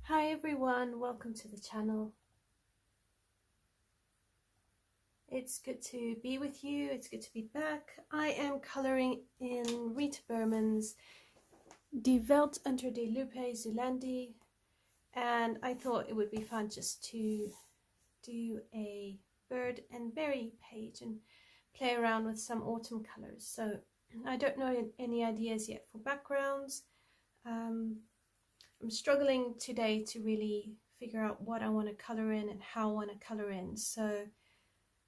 Hi everyone, welcome to the channel. It's good to be with you, it's good to be back. I am coloring in Rita Berman's Welt Unter de Lupe Lande, and I thought it would be fun just to do a bird and berry page and play around with some autumn colors. So I don't know any ideas yet for backgrounds. I'm struggling today to really figure out what I want to color in and how I want to color in. So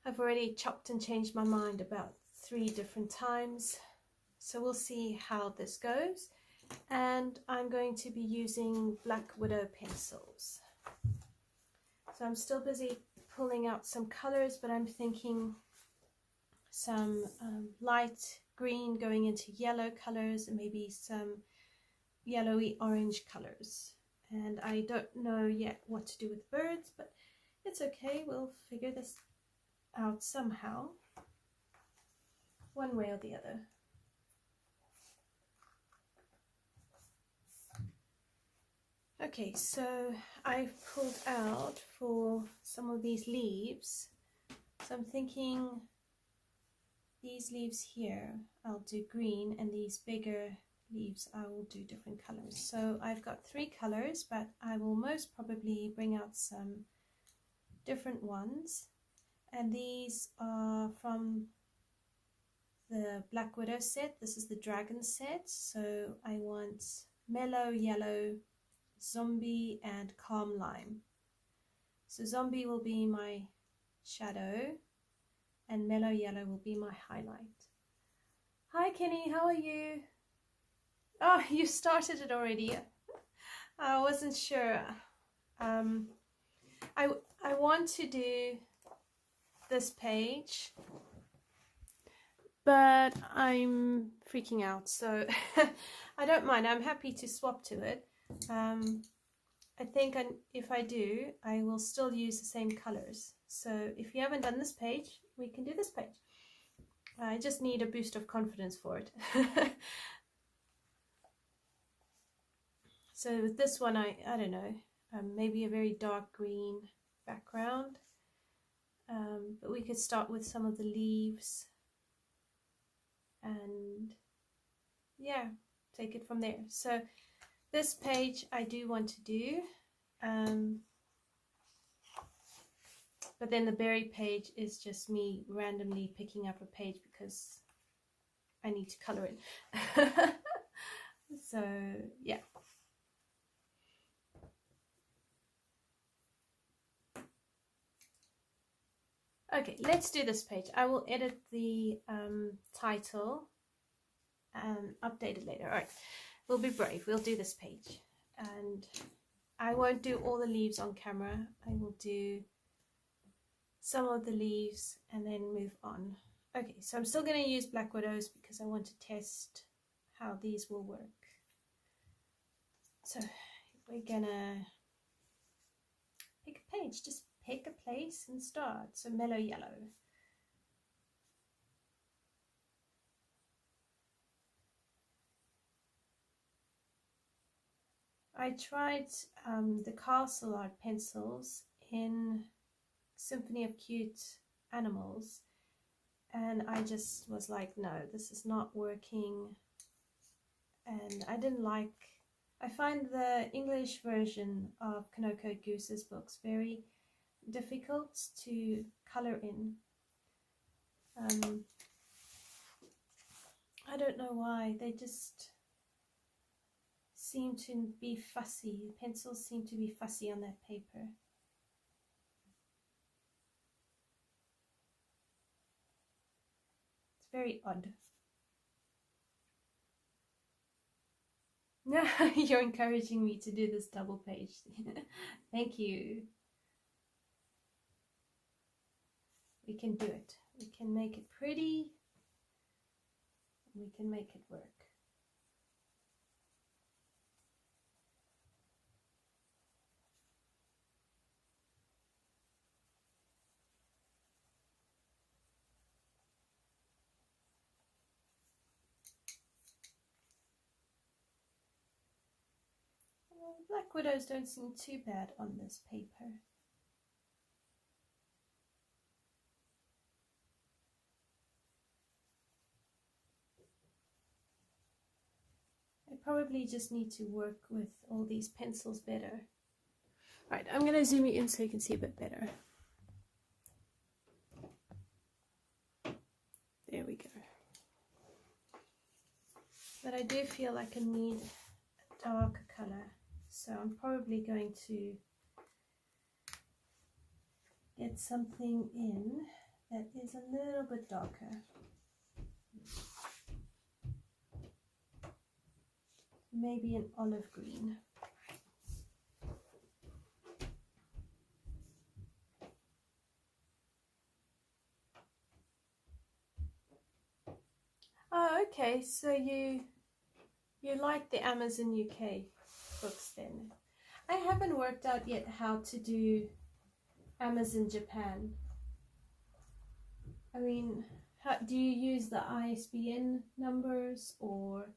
I've already chopped and changed my mind about 3 different times. So we'll see how this goes. And I'm going to be using Black Widow pencils. So I'm still busy pulling out some colors, but I'm thinking some light green going into yellow colors and maybe some yellowy orange colors. And I don't know yet what to do with birds, but it's okay, we'll figure this out somehow, one way or the other. Okay, so I've pulled out for some of these leaves, so I'm thinking these leaves here I'll do green, and these bigger leaves I will do different colors. So I've got 3 colors, but I will most probably bring out some different ones, and these are from the Black Widow set. This is the dragon set, so I want Mellow Yellow, Zombie and Calm Lime. So Zombie will be my shadow and Mellow Yellow will be my highlight. Hi Kenny, how are you? Oh, you started it already. I wasn't sure. I want to do this page, but I'm freaking out, so I don't mind. I'm happy to swap to it. I think if I do, I will still use the same colors. So if you haven't done this page, we can do this page. I just need a boost of confidence for it. So with this one, I don't know, maybe a very dark green background, but we could start with some of the leaves and yeah, take it from there. So this page I do want to do, but then the berry page is just me randomly picking up a page because I need to color it. So yeah. Okay, let's do this page. I will edit the title and update it later. All right, we'll be brave. We'll do this page. And I won't do all the leaves on camera. I will do some of the leaves and then move on. Okay, so I'm still going to use Black Widows because I want to test how these will work. So we're gonna pick a page, just pick a place and start. So Mellow Yellow. I tried the castle art pencils in Symphony of Cute Animals, and I just was like, no, this is not working. And I didn't like, I find the English version of Kanoko Goose's books very difficult to color in. I don't know why, they just seem to be fussy. Pencils seem to be fussy on that paper. It's very odd. You're encouraging me to do this double page. Thank you. We can do it. We can make it pretty. We can make it work. black widows don't seem too bad on this paper. I probably just need to work with all these pencils better. Right, I'm going to zoom you in so you can see a bit better. There we go. But I do feel like I need a darker color, so I'm probably going to get something in that is a little bit darker. Maybe an olive green. Oh, okay, so you like the Amazon UK books then. I haven't worked out yet how to do Amazon Japan. I mean, how, do you use the ISBN numbers, or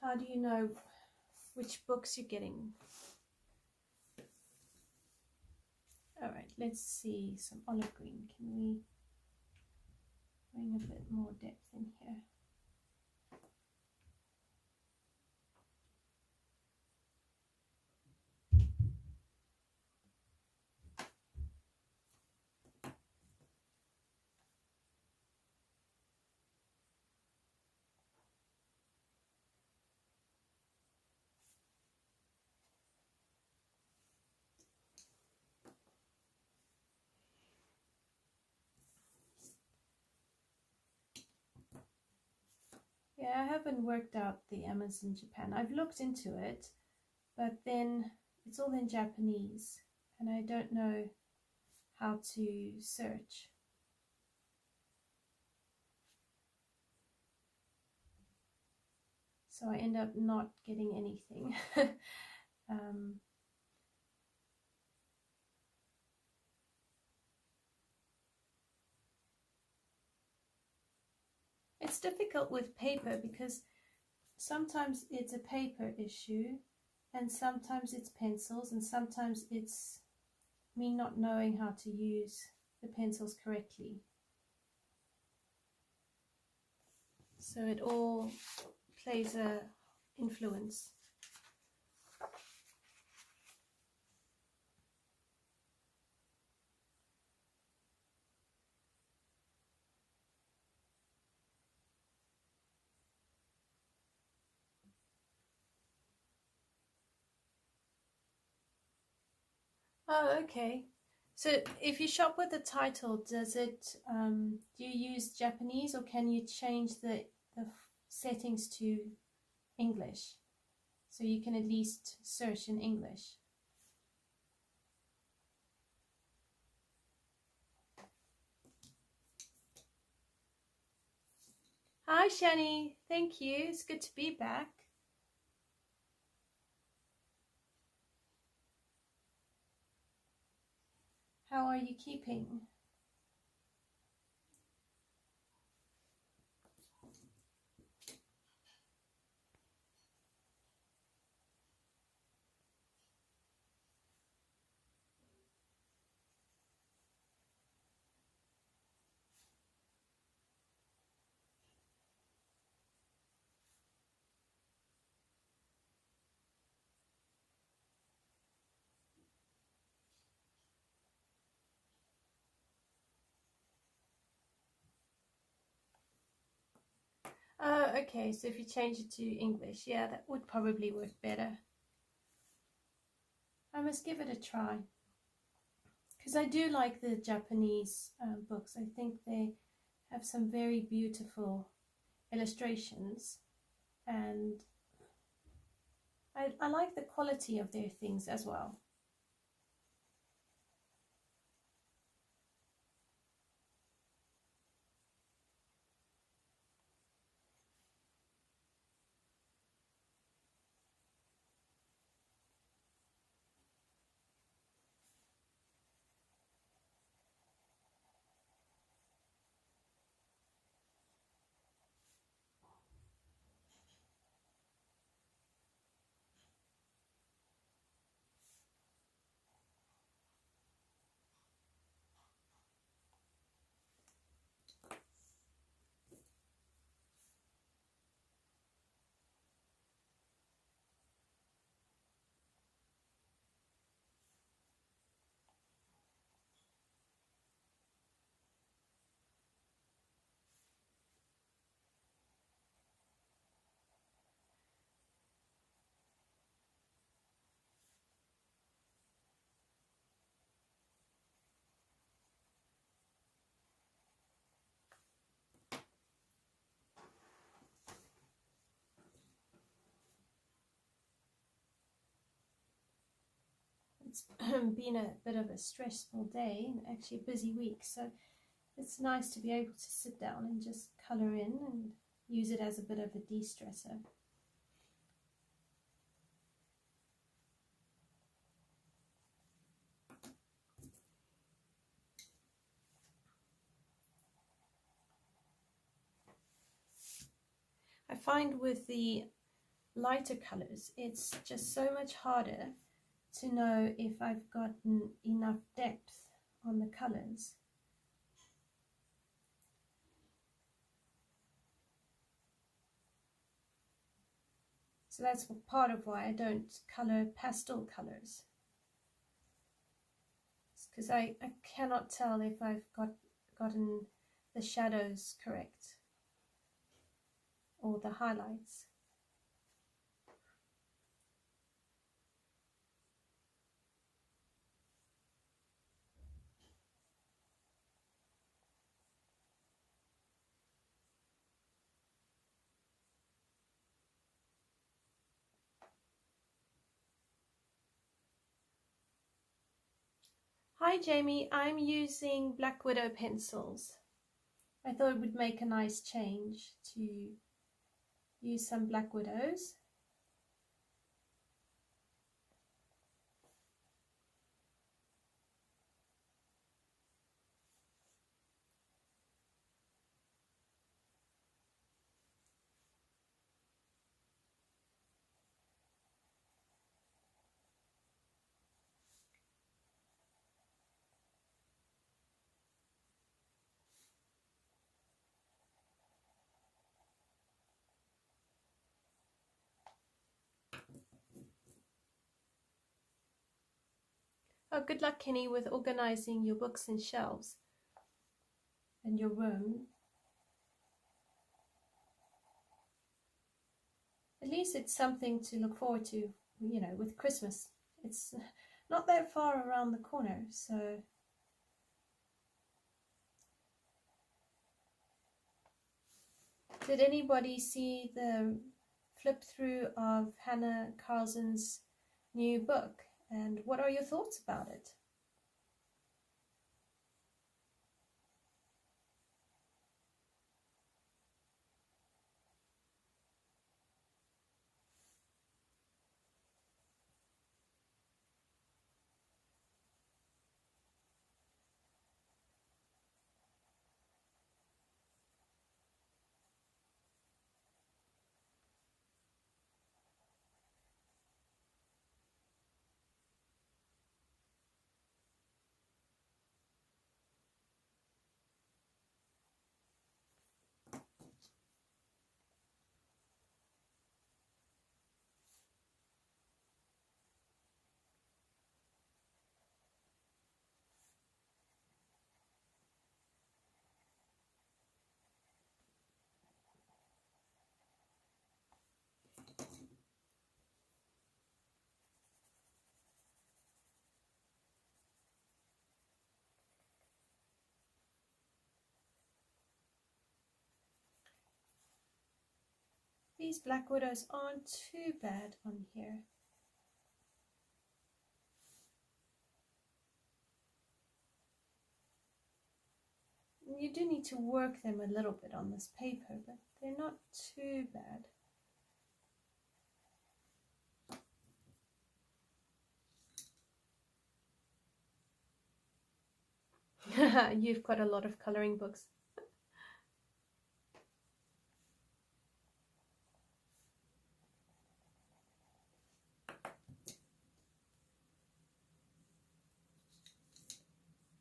how do you know which books you're getting? Alright, let's see some olive green. Can we bring a bit more depth in here? Yeah, I haven't worked out the Amazon Japan. I've looked into it, but then it's all in Japanese and I don't know how to search. So I end up not getting anything. It's difficult with paper because sometimes it's a paper issue and sometimes it's pencils and sometimes it's me not knowing how to use the pencils correctly. So it all plays a influence. Oh, okay. So if you shop with the title, does it do you use Japanese, or can you change the settings to English so you can at least search in English? Hi Shani, thank you. It's good to be back. How are you keeping? Oh, okay, so if you change it to English, yeah, that would probably work better. I must give it a try. Because I do like the Japanese books. I think they have some very beautiful illustrations, and I like the quality of their things as well. It's been a bit of a stressful day and actually a busy week, so it's nice to be able to sit down and just colour in and use it as a bit of a de-stressor. I find with the lighter colours, it's just so much harder to know if I've gotten enough depth on the colours. So that's part of why I don't colour pastel colours. It's because I cannot tell if I've gotten the shadows correct or the highlights. Hi Jamie, I'm using Black Widow pencils. I thought it would make a nice change to use some Black Widows. Oh, good luck, Kenny, with organising your books and shelves and your room. At least it's something to look forward to, you know, with Christmas. It's not that far around the corner, so... Did anybody see the flip through of Hannah Carlson's new book? And what are your thoughts about it? These Black Widows aren't too bad on here. You do need to work them a little bit on this paper, but they're not too bad. You've got a lot of colouring books.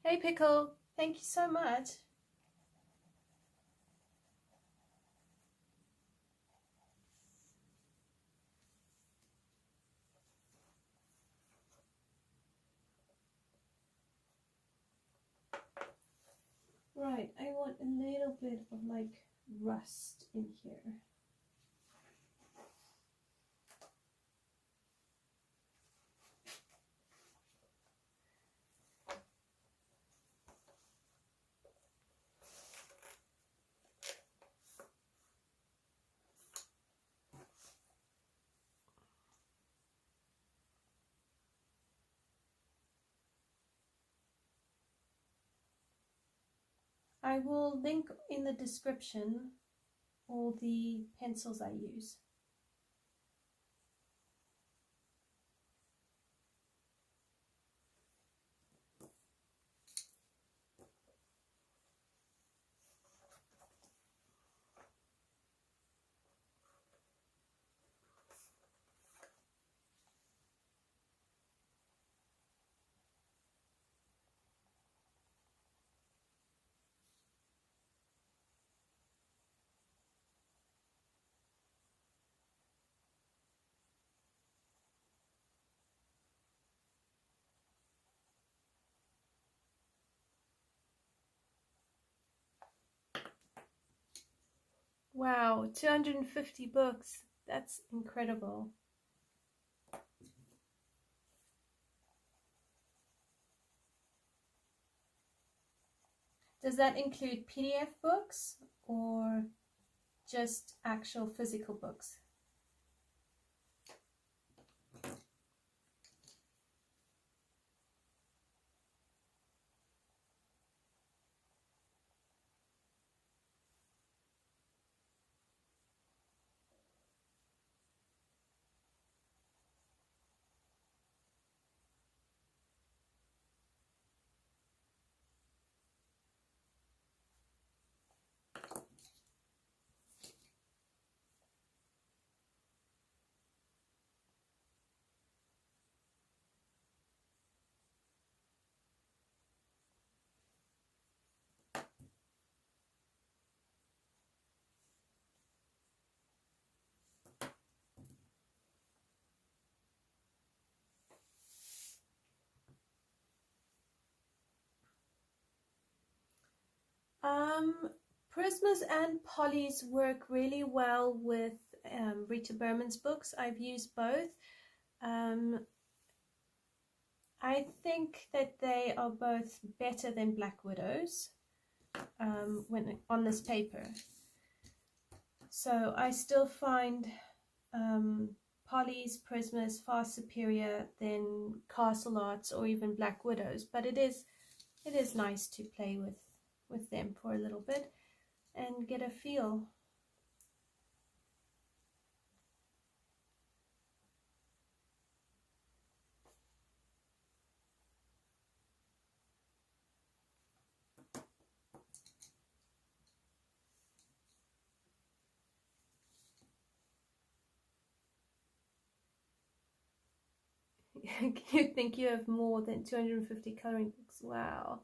Hey Pickle, thank you so much. Right, I want a little bit of like rust in here. I will link in the description all the pencils I use. Wow, 250 books. That's incredible. Does that include PDF books or just actual physical books? Prismas and polys work really well with Rita Berman's books. I've used both. I think that they are both better than Black Widows when on this paper. So I still find polys, Prismas far superior than Castle Arts or even Black Widows, but it is nice to play with them for a little bit and get a feel. You think you have more than 250 coloring books? Wow.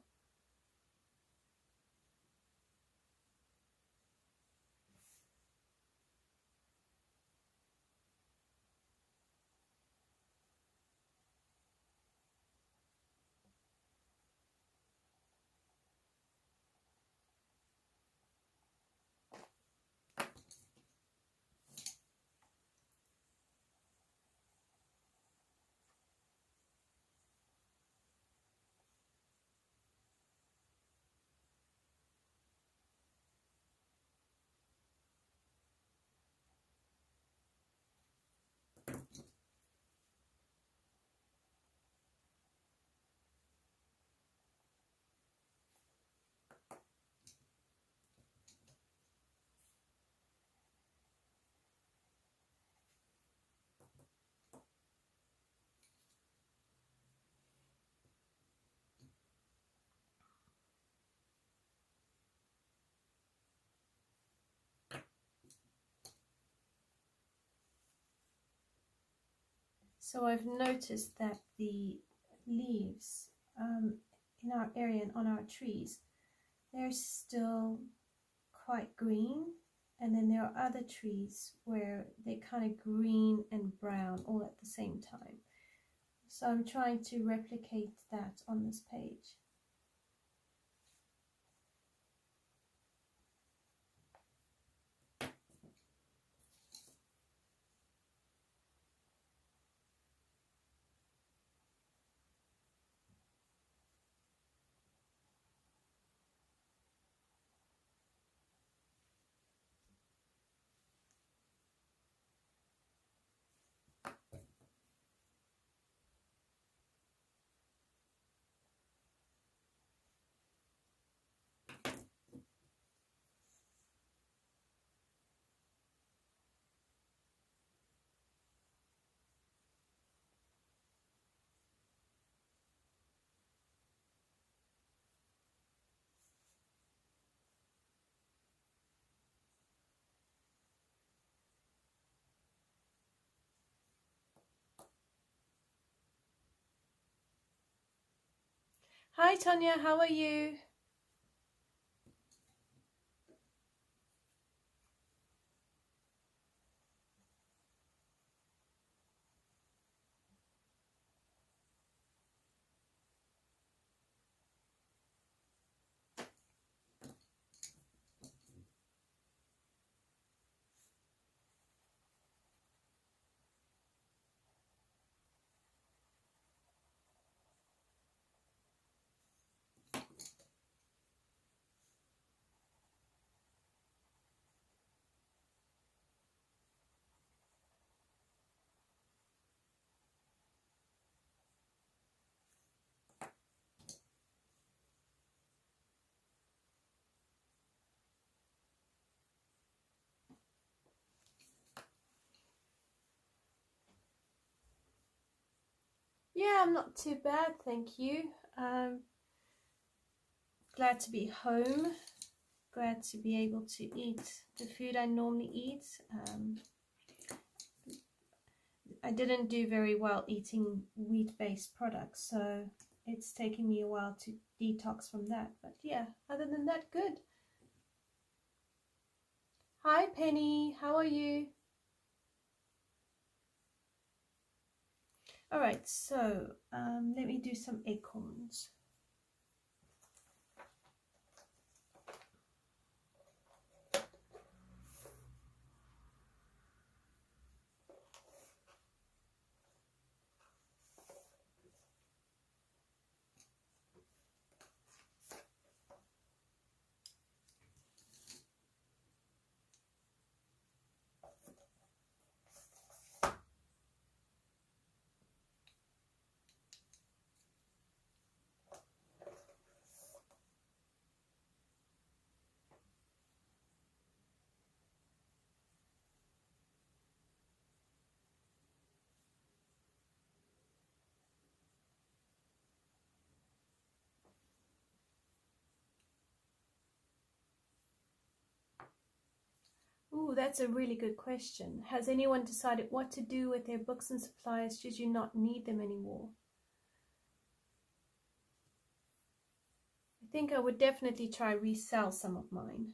So I've noticed that the leaves in our area and on our trees, they're still quite green, and then there are other trees where they're kind of green and brown all at the same time. So I'm trying to replicate that on this page. Hi Tanya, how are you? Yeah, I'm not too bad, thank you. Glad to be home. Glad to be able to eat the food I normally eat. I didn't do very well eating wheat-based products, so it's taking me a while to detox from that. But yeah, other than that, good. Hi Penny, how are you? All right, so let me do some acorns. Ooh, that's a really good question. Has anyone decided what to do with their books and supplies should you not need them anymore? I think I would definitely try resell some of mine.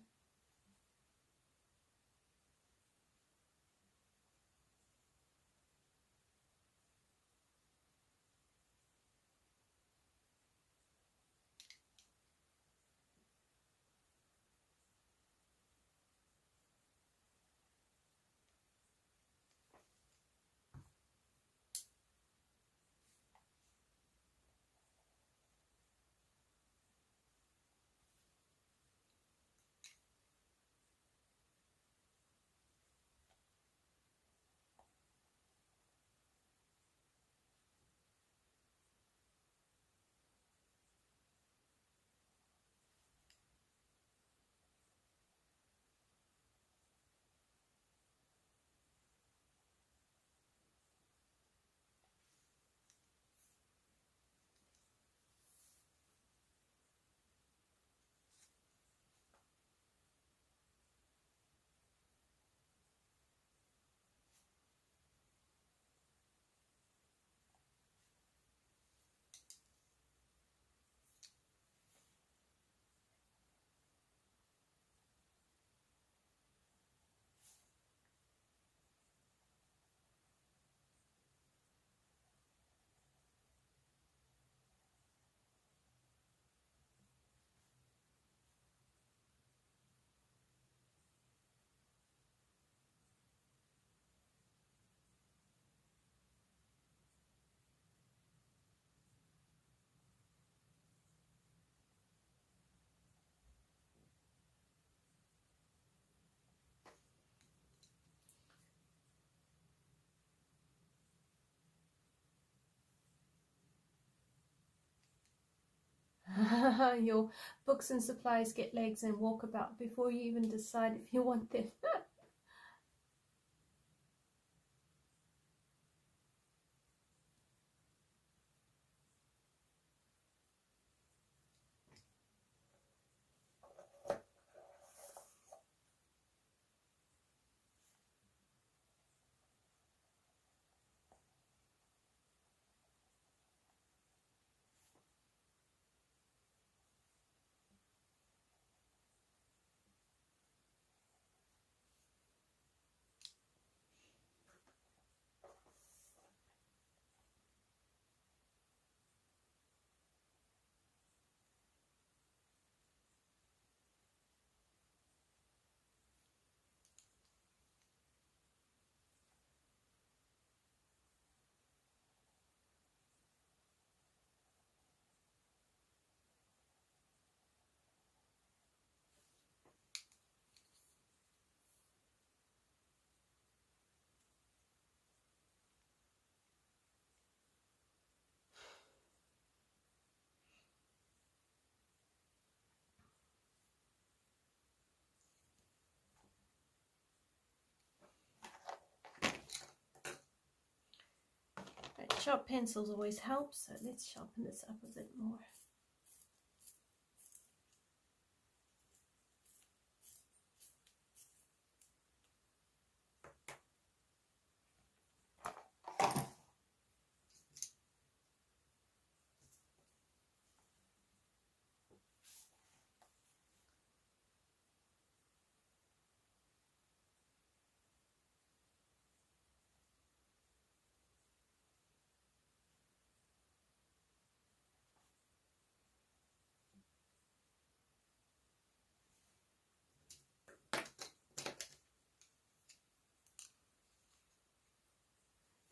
Your books and supplies get legs and walk about before you even decide if you want them. Sharp pencils always help, so let's sharpen this up a bit more.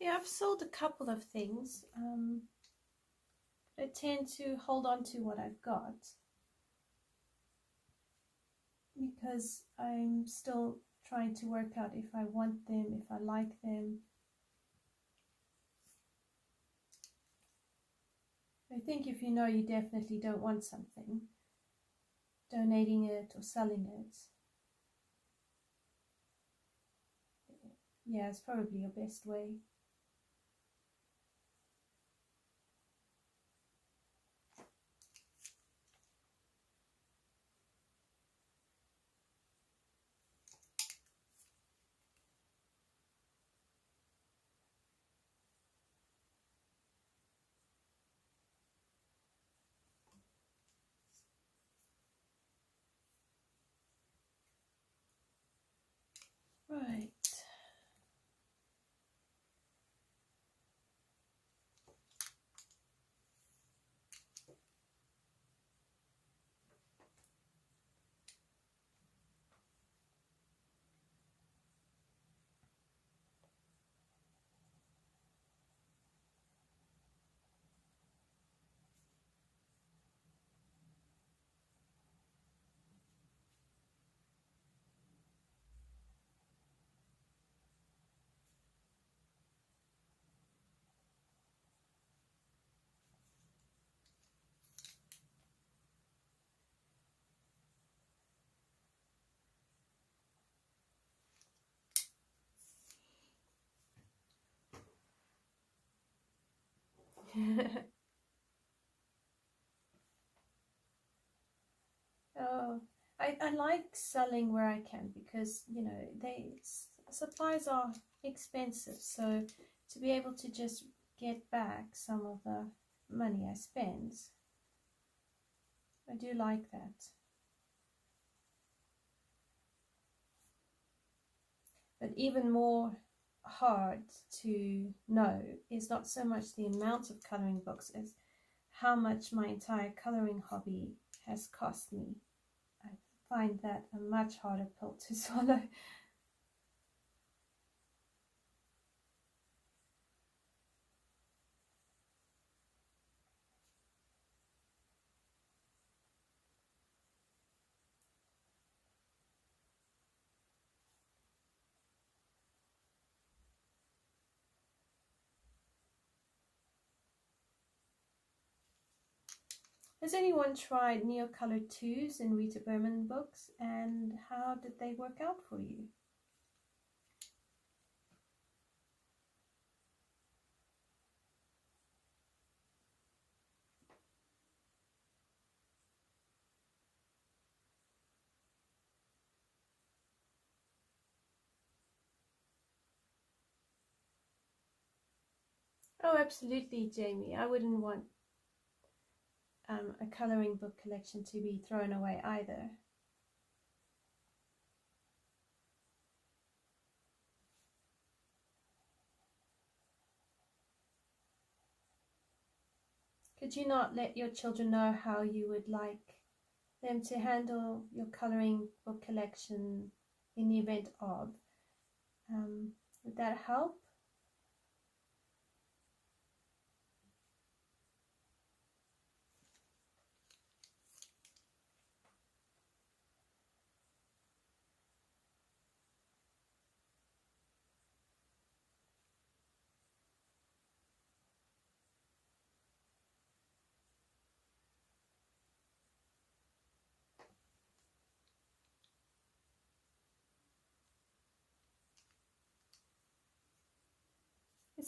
Yeah, I've sold a couple of things. I tend to hold on to what I've got because I'm still trying to work out if I want them, if I like them. I think if you know you definitely don't want something, donating it or selling it, yeah, it's probably your best way. Right. Oh, I like selling where I can because, you know, supplies are expensive. So to be able to just get back some of the money I spend, I do like that. But even more hard to know is not so much the amount of coloring books as how much my entire coloring hobby has cost me. I find that a much harder pill to swallow. Has anyone tried Neocolor 2s in Rita Berman books, and how did they work out for you? Oh, absolutely, Jamie. I wouldn't want a coloring book collection to be thrown away either. Could you not let your children know how you would like them to handle your coloring book collection in the event of? Would that help?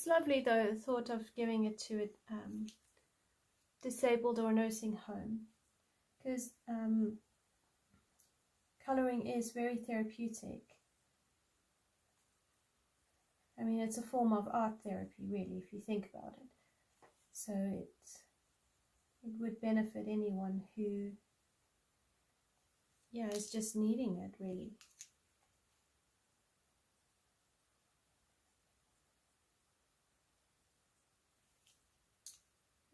It's lovely though, the thought of giving it to a disabled or nursing home, because colouring is very therapeutic. I mean, it's a form of art therapy, really, if you think about it. So it would benefit anyone who, yeah, is just needing it, really.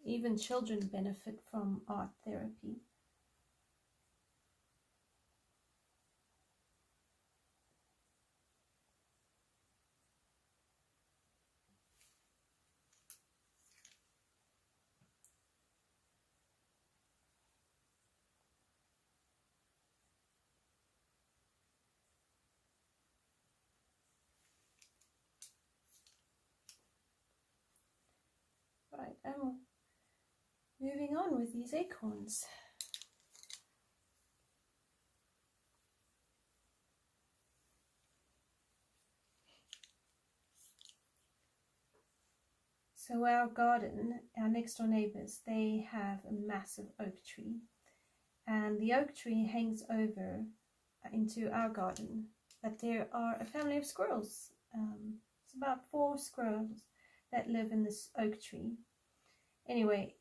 Even children benefit from art therapy. Right, moving on with these acorns. So our garden, our next door neighbours, they have a massive oak tree, and the oak tree hangs over into our garden. But there are a family of squirrels. It's about 4 squirrels that live in this oak tree. Anyway,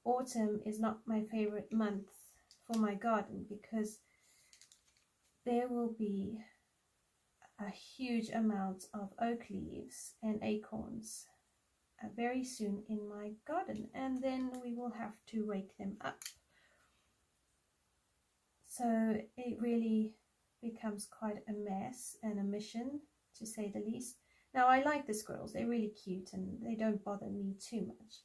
autumn is not my favorite month for my garden because there will be a huge amount of oak leaves and acorns very soon in my garden, and then we will have to rake them up. So it really becomes quite a mess and a mission, to say the least. Now, I like the squirrels, they're really cute and they don't bother me too much.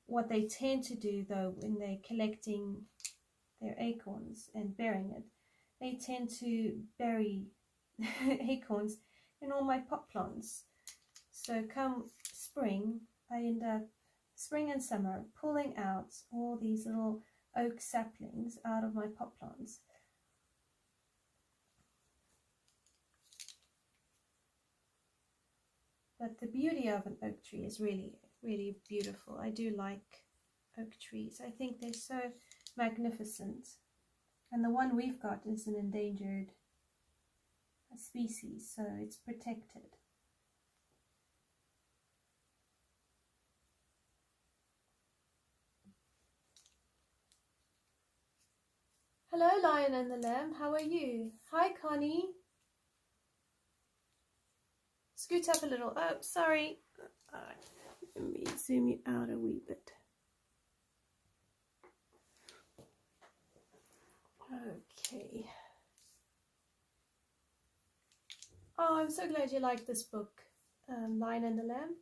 What they tend to do though, when they're collecting their acorns and burying it, they tend to bury acorns in all my pot plants. So come spring, I end up, spring and summer, pulling out all these little oak saplings out of my pot plants. But the beauty of an oak tree is really, really beautiful. I do like oak trees. I think they're so magnificent. And the one we've got is an endangered species, so it's protected. Hello, Lion and the Lamb. How are you? Hi, Connie. Scoot up a little. Oh, sorry. Let me zoom you out a wee bit. Okay. Oh, I'm so glad you like this book, Lion and the Lamb.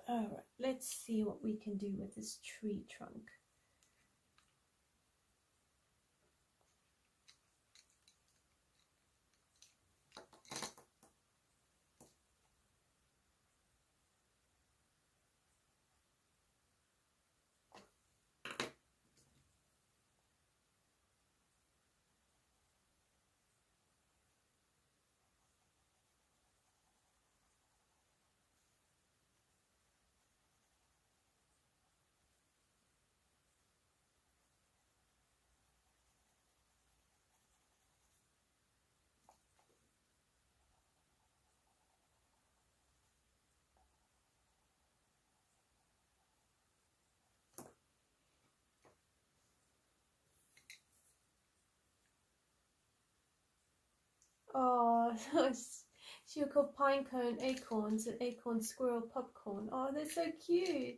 All right, let's see what we can do with this tree trunk. Oh, she called pinecone acorns and acorn squirrel popcorn. Oh, they're so cute.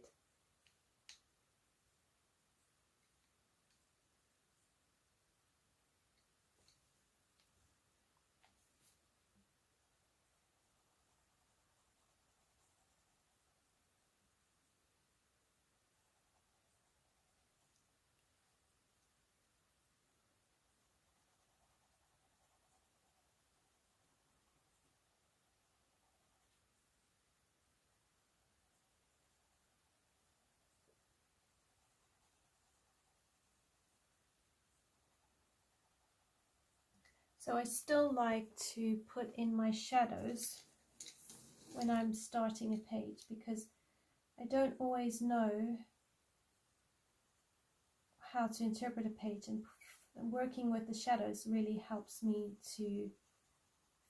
So I still like to put in my shadows when I'm starting a page, because I don't always know how to interpret a page, and working with the shadows really helps me to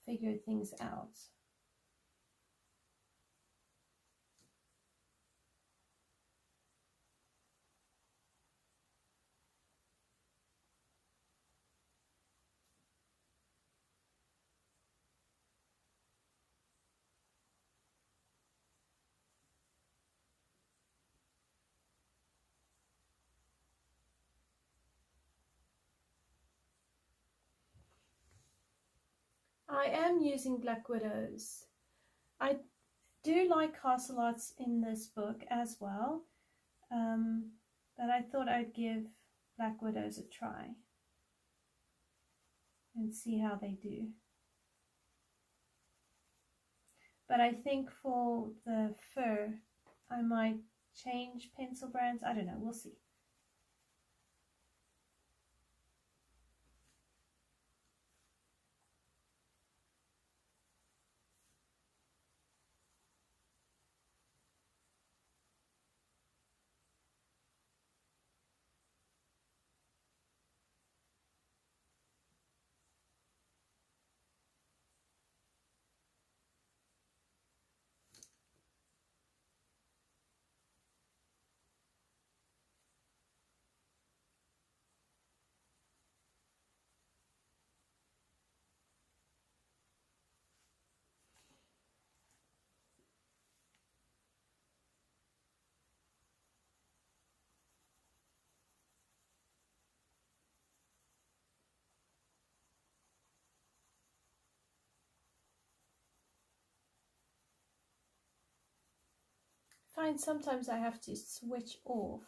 figure things out. I am using black widows. I do like castle arts in this book as well, but I thought I'd give black widows a try and see how they do. But I think for the fur, I might change pencil brands. I don't know, we'll see. I find sometimes I have to switch off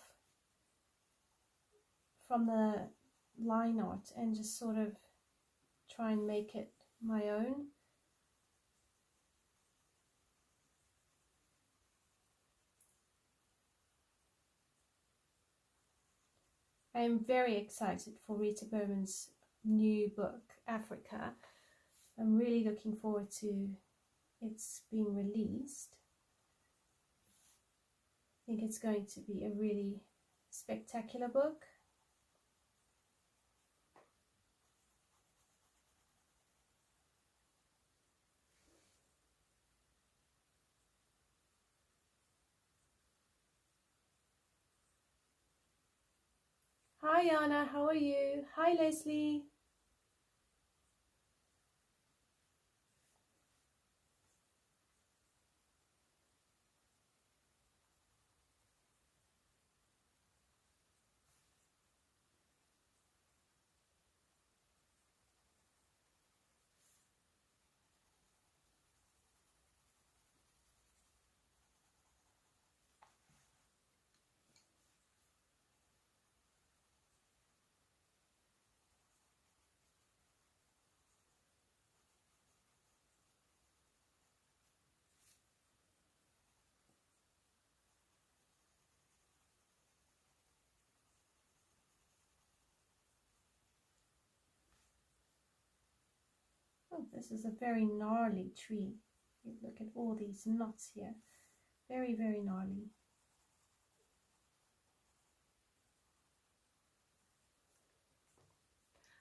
from the line art and just sort of try and make it my own. I am very excited for Rita Berman's new book, Africa. I'm really looking forward to its being released. I think it's going to be a really spectacular book. Hi Anna, how are you? Hi Leslie. Oh, this is a very gnarly tree. Look at all these knots here. Very, very gnarly.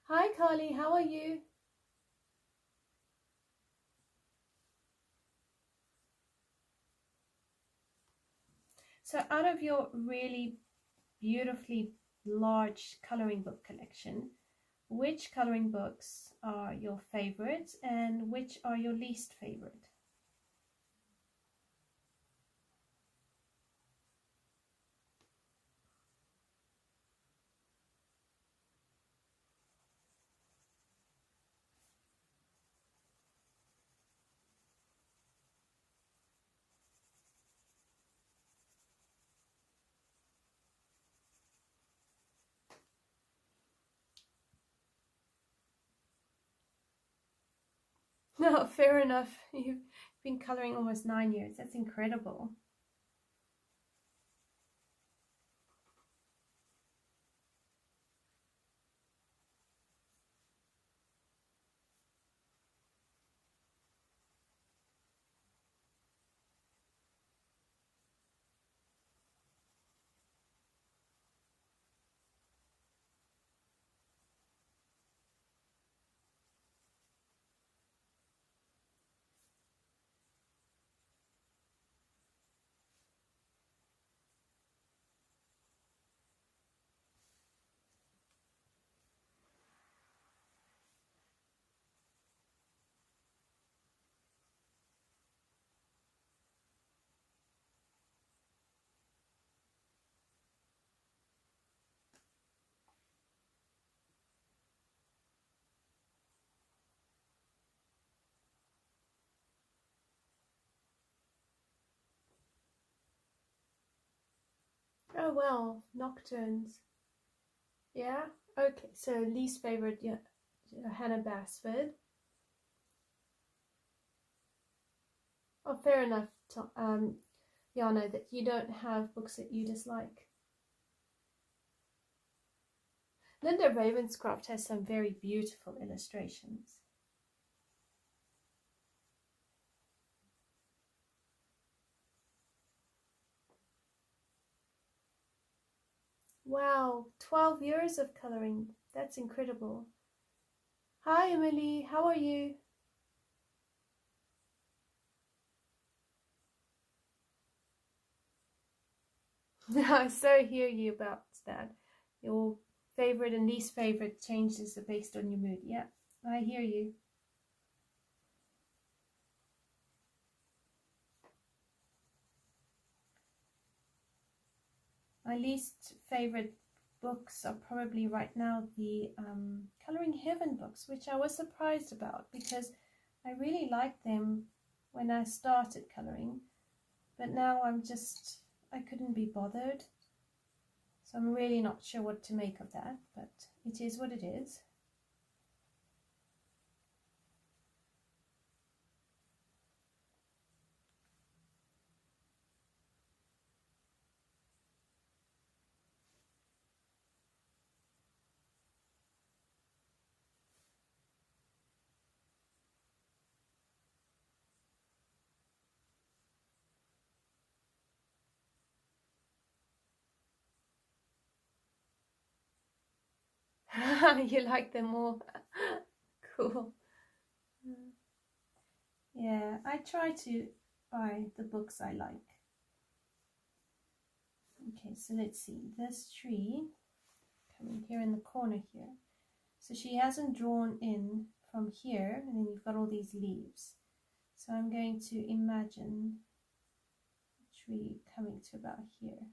Hi Carly, how are you? So out of your really beautifully large coloring book collection, which coloring books are your favorite and which are your least favorite? No, fair enough. You've been coloring almost 9 years. That's incredible. Oh well, nocturnes. Yeah. Okay. So least favorite, yeah, Hannah Basford. Oh, fair enough, Jana, that you don't have books that you dislike. Linda Ravenscroft has some very beautiful illustrations. Wow, 12 years of coloring. That's incredible. Hi, Emily. How are you? I so hear you about that. Your favorite and least favorite changes are based on your mood. Yeah, I hear you. My least favorite books are probably right now the Coloring Heaven books, which I was surprised about because I really liked them when I started coloring, but now I couldn't be bothered. So I'm really not sure what to make of that, but it is what it is. You like them more? Cool. Yeah, I try to buy the books I like. Okay, so let's see. This tree coming here in the corner here. So she hasn't drawn in from here, and then you've got all these leaves. So I'm going to imagine the tree coming to about here.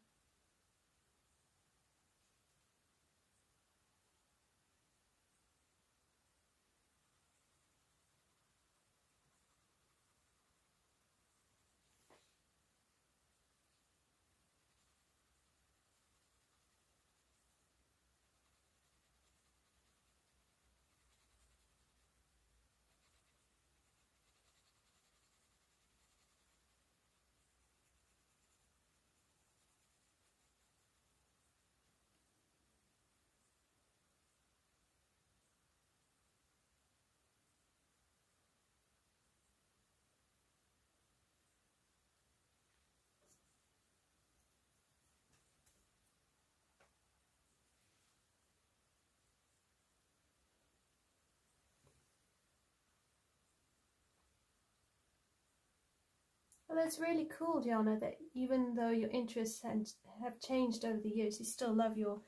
Well, that's really cool, Diana, that even though your interests have changed over the years, you still love your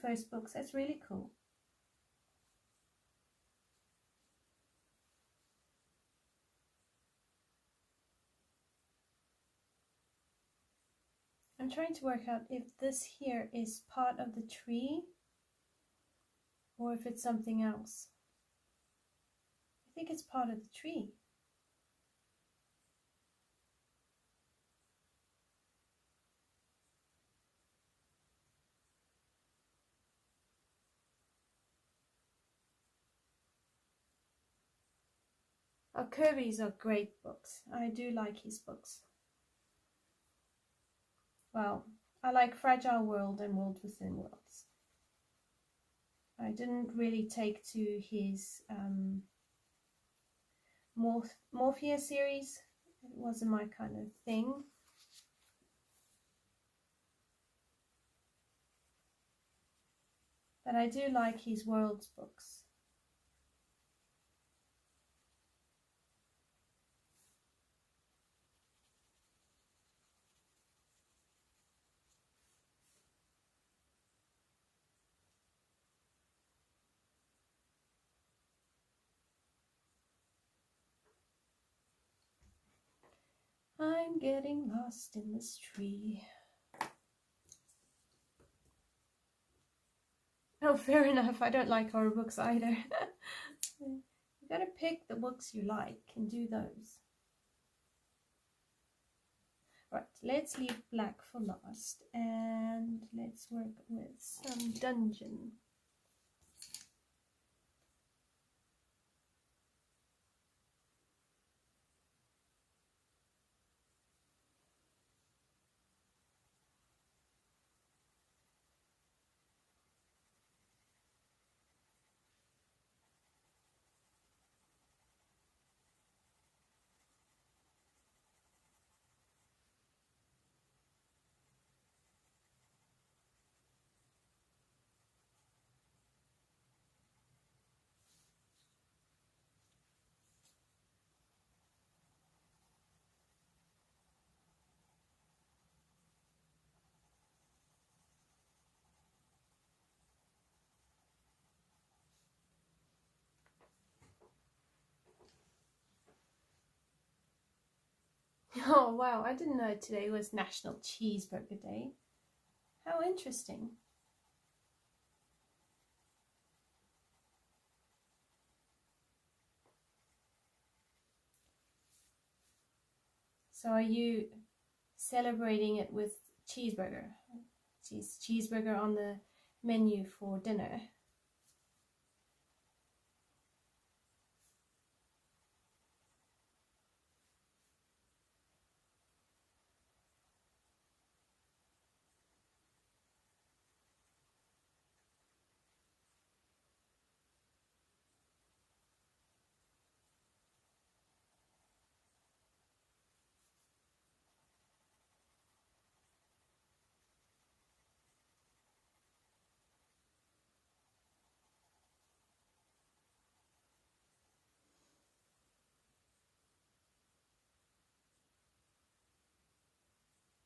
first books. That's really cool. I'm trying to work out if this here is part of the tree or if it's something else. I think it's part of the tree. Oh, Kirby's are great books. I do like his books. Well, I like Fragile World and World Within Worlds. I didn't really take to his Morphia series. It wasn't my kind of thing. But I do like his Worlds books. I'm getting lost in this tree. Oh, fair enough. I don't like horror books either. You gotta pick the books you like and do those. Right, let's leave black for last and let's work with some dungeon. Oh wow, I didn't know today was National Cheeseburger Day. How interesting. So are you celebrating it with cheeseburger? Cheeseburger on the menu for dinner.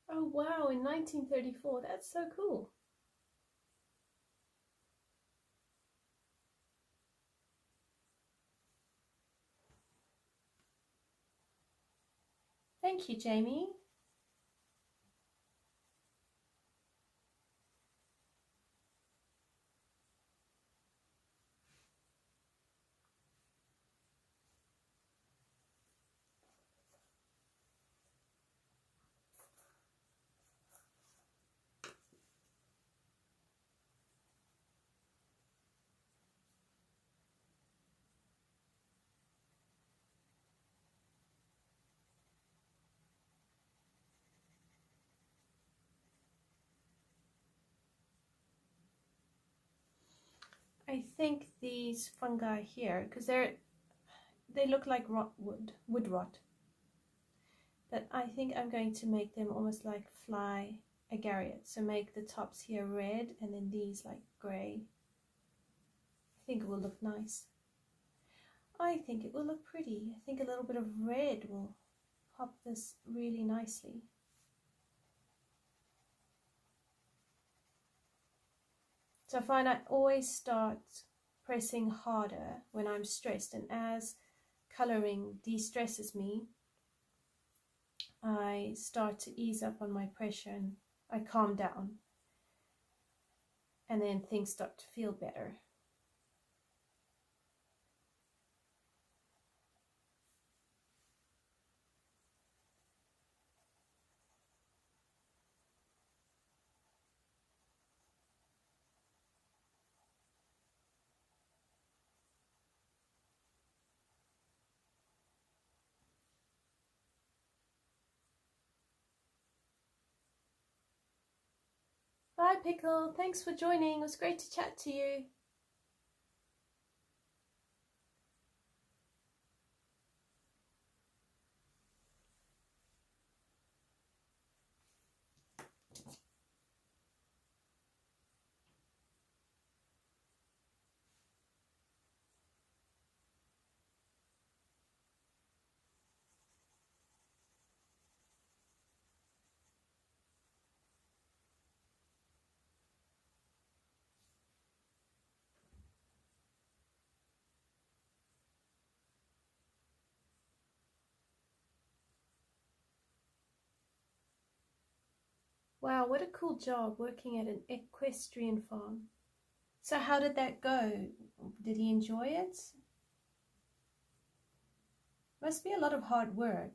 Oh wow, in 1934, that's so cool. Thank you, Jamie. I think these fungi here, because they look like wood rot, but I think I'm going to make them almost like fly agariot. So make the tops here red and then these like grey. I think it will look nice. I think it will look pretty. I think a little bit of red will pop this really nicely. So I find I always start pressing harder when I'm stressed, and as coloring de-stresses me, I start to ease up on my pressure and I calm down, and then things start to feel better. Bye Pickle, thanks for joining, it was great to chat to you. Wow, what a cool job working at an equestrian farm. So how did that go? Did he enjoy it? Must be a lot of hard work.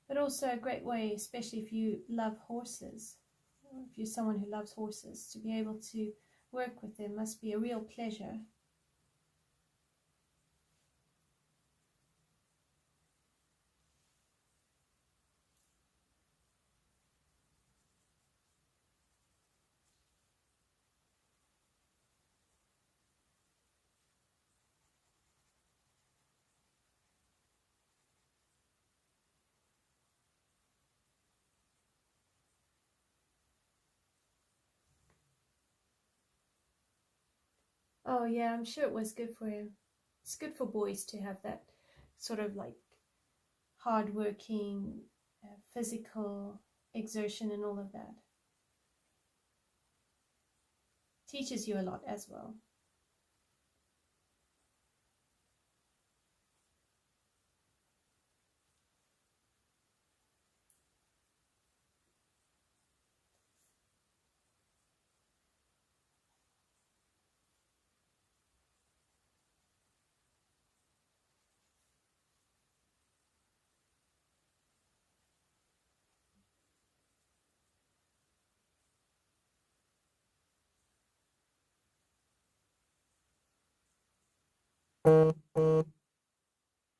but also a great way, especially if you love horses, or if you're someone who loves horses, to be able to work with them must be a real pleasure. Oh yeah, I'm sure it was good for him. It's good for boys to have that sort of like hard-working, physical exertion and all of that. Teaches you a lot as well.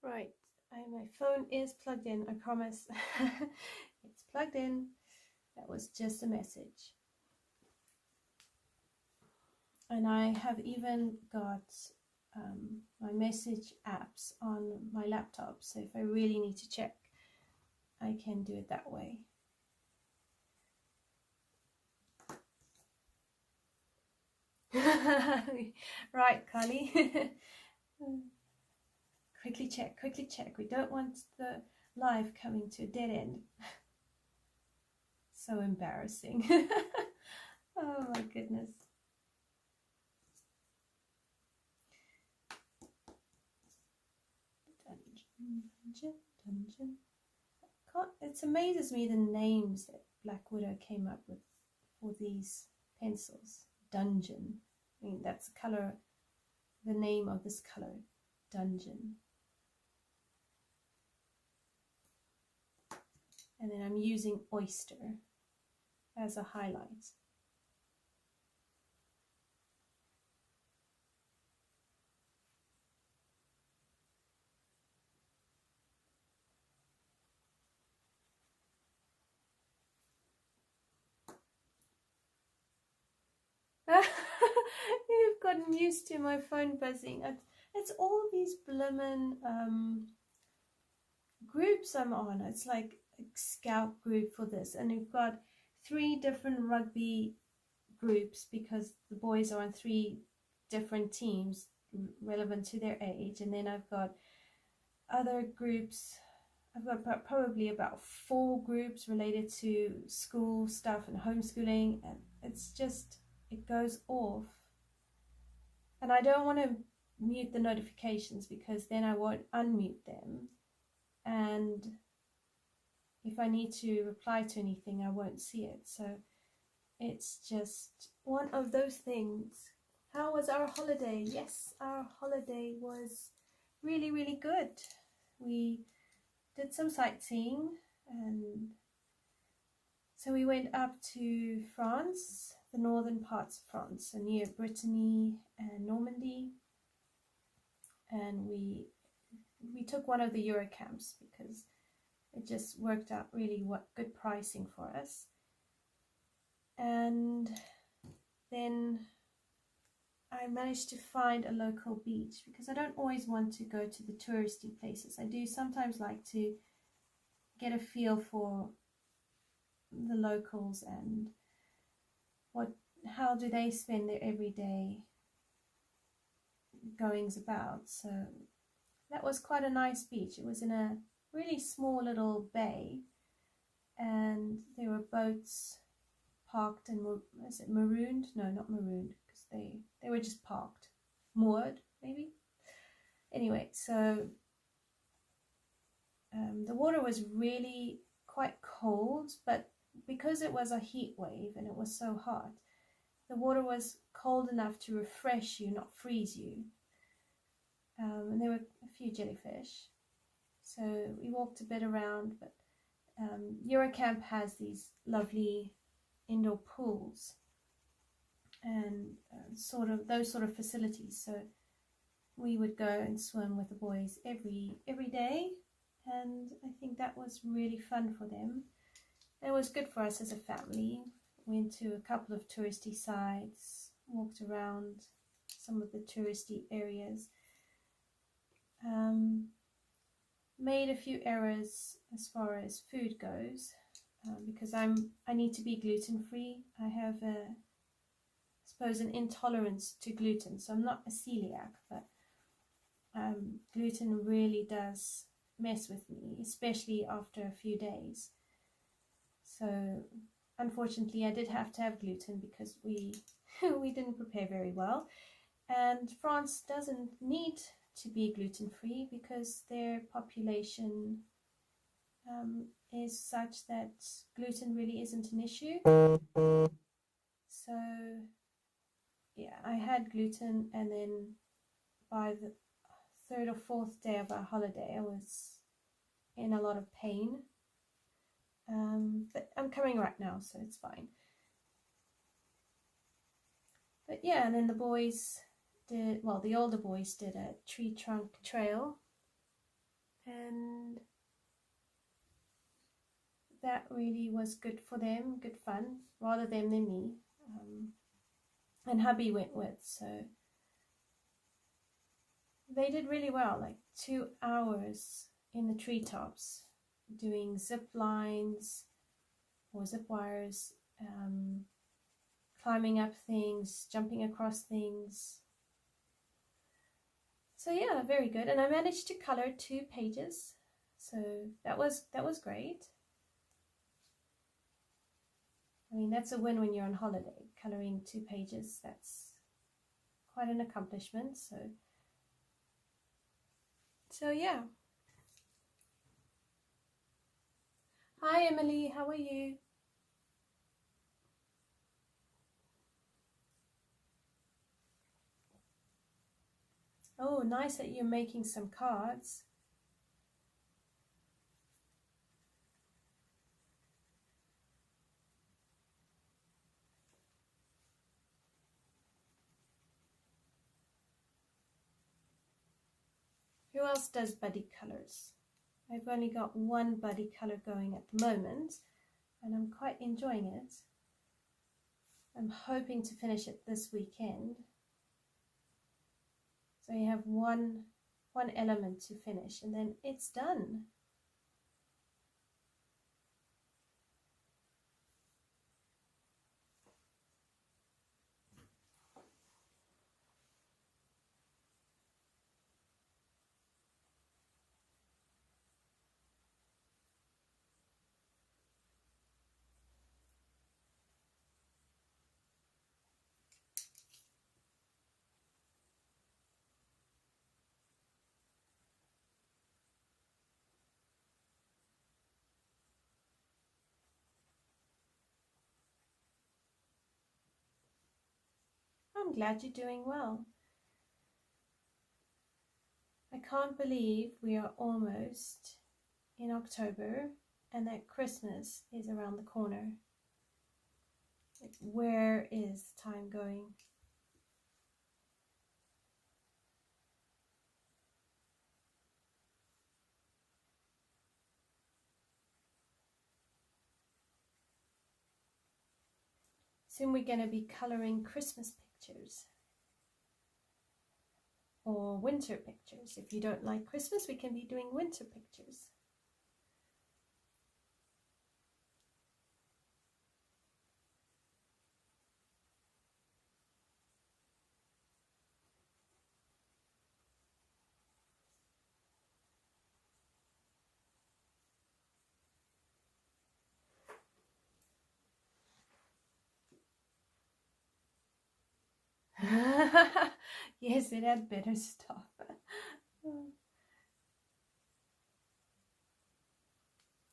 Right, my phone is plugged in, I promise. It's plugged in. That was just a message. And I have even got my message apps on my laptop, so if I really need to check, I can do it that way. Right, Carly. Quickly check, quickly check. We don't want the live coming to a dead end. So embarrassing. Oh my goodness. Dungeon. It amazes me the names that Black Widow came up with for these pencils. Dungeon. I mean, that's the color, the name of this color. Dungeon. And then I'm using oyster as a highlight. You've gotten used to my phone buzzing. It's all these blimmin' groups I'm on. It's like a scout group for this, and we've got 3 different rugby groups because the boys are on 3 different teams relevant to their age, and then I've got other groups. I've got probably about 4 groups related to school stuff and homeschooling, and it's just, it goes off. And I don't want to mute the notifications because then I won't unmute them, and if I need to reply to anything I won't see it. So it's just one of those things. How was our holiday? Yes, our holiday was really, really good. We did some sightseeing, and so we went up to France, the northern parts of France, so near Brittany and Normandy, and we took one of the Euro camps because it just worked out really good pricing for us. And then I managed to find a local beach because I don't always want to go to the touristy places. I do sometimes like to get a feel for the locals and how do they spend their everyday goings about. So that was quite a nice beach. It was in a really small little bay, and there were boats parked and is it marooned? No, not marooned, because they were just parked, moored maybe. Anyway, so the water was really quite cold, but because it was a heat wave and it was so hot, the water was cold enough to refresh you, not freeze you. And there were a few jellyfish, so we walked a bit around, but Eurocamp has these lovely indoor pools and those sort of facilities. So we would go and swim with the boys every day, and I think that was really fun for them. It was good for us as a family. Went to a couple of touristy sites, walked around some of the touristy areas, made a few errors as far as food goes, because I need to be gluten-free. I have I suppose an intolerance to gluten, so I'm not a celiac, but gluten really does mess with me, especially after a few days. So unfortunately I did have to have gluten because we didn't prepare very well, and France doesn't need to be gluten-free because their population is such that gluten really isn't an issue. So yeah, I had gluten, and then by the third or fourth day of our holiday I was in a lot of pain, but I'm coming right now, so it's fine. But yeah, and then the boys did, well, the older boys did a tree trunk trail, and that really was good for them, good fun, rather them than me. And hubby went with, so they did really well, like 2 hours in the treetops doing zip lines or zip wires, climbing up things, jumping across things. So yeah, very good. And I managed to color 2 pages, so that was great. I mean, that's a win when you're on holiday. Coloring 2 pages, that's quite an accomplishment. So yeah. Hi Emily, how are you? Oh, nice that you're making some cards. Who else does buddy colors? I've only got one buddy color going at the moment, and I'm quite enjoying it. I'm hoping to finish it this weekend. So you have one element to finish, and then it's done. I'm glad you're doing well. I can't believe we are almost in October and that Christmas is around the corner. Like, where is time going? Soon we're going to be coloring Christmas pictures or winter pictures. If you don't like Christmas, we can be doing winter pictures. Yes, it had better stuff.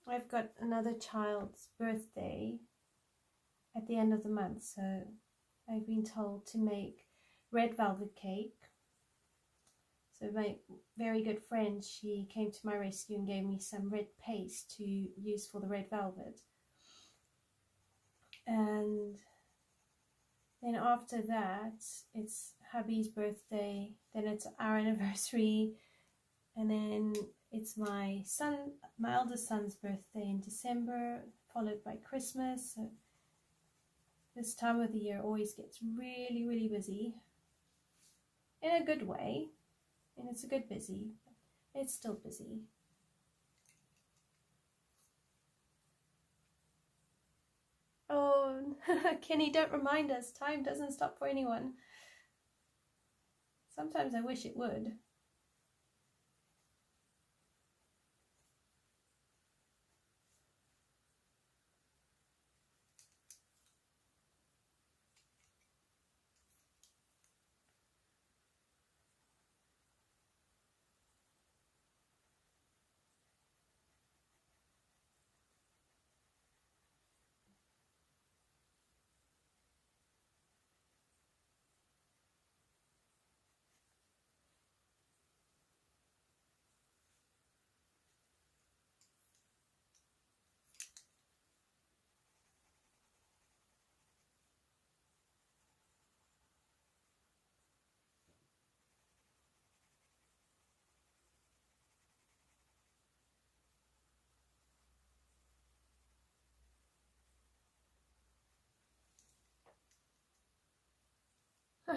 I've got another child's birthday at the end of the month, so I've been told to make red velvet cake. So my very good friend, she came to my rescue and gave me some red paste to use for the red velvet. And then after that, it's hubby's birthday, then it's our anniversary, and then it's my eldest son's birthday in December, followed by Christmas. So this time of the year always gets really, really busy. In a good way, and it's a good busy, but it's still busy. Oh, Kenny, don't remind us. Time doesn't stop for anyone. Sometimes I wish it would.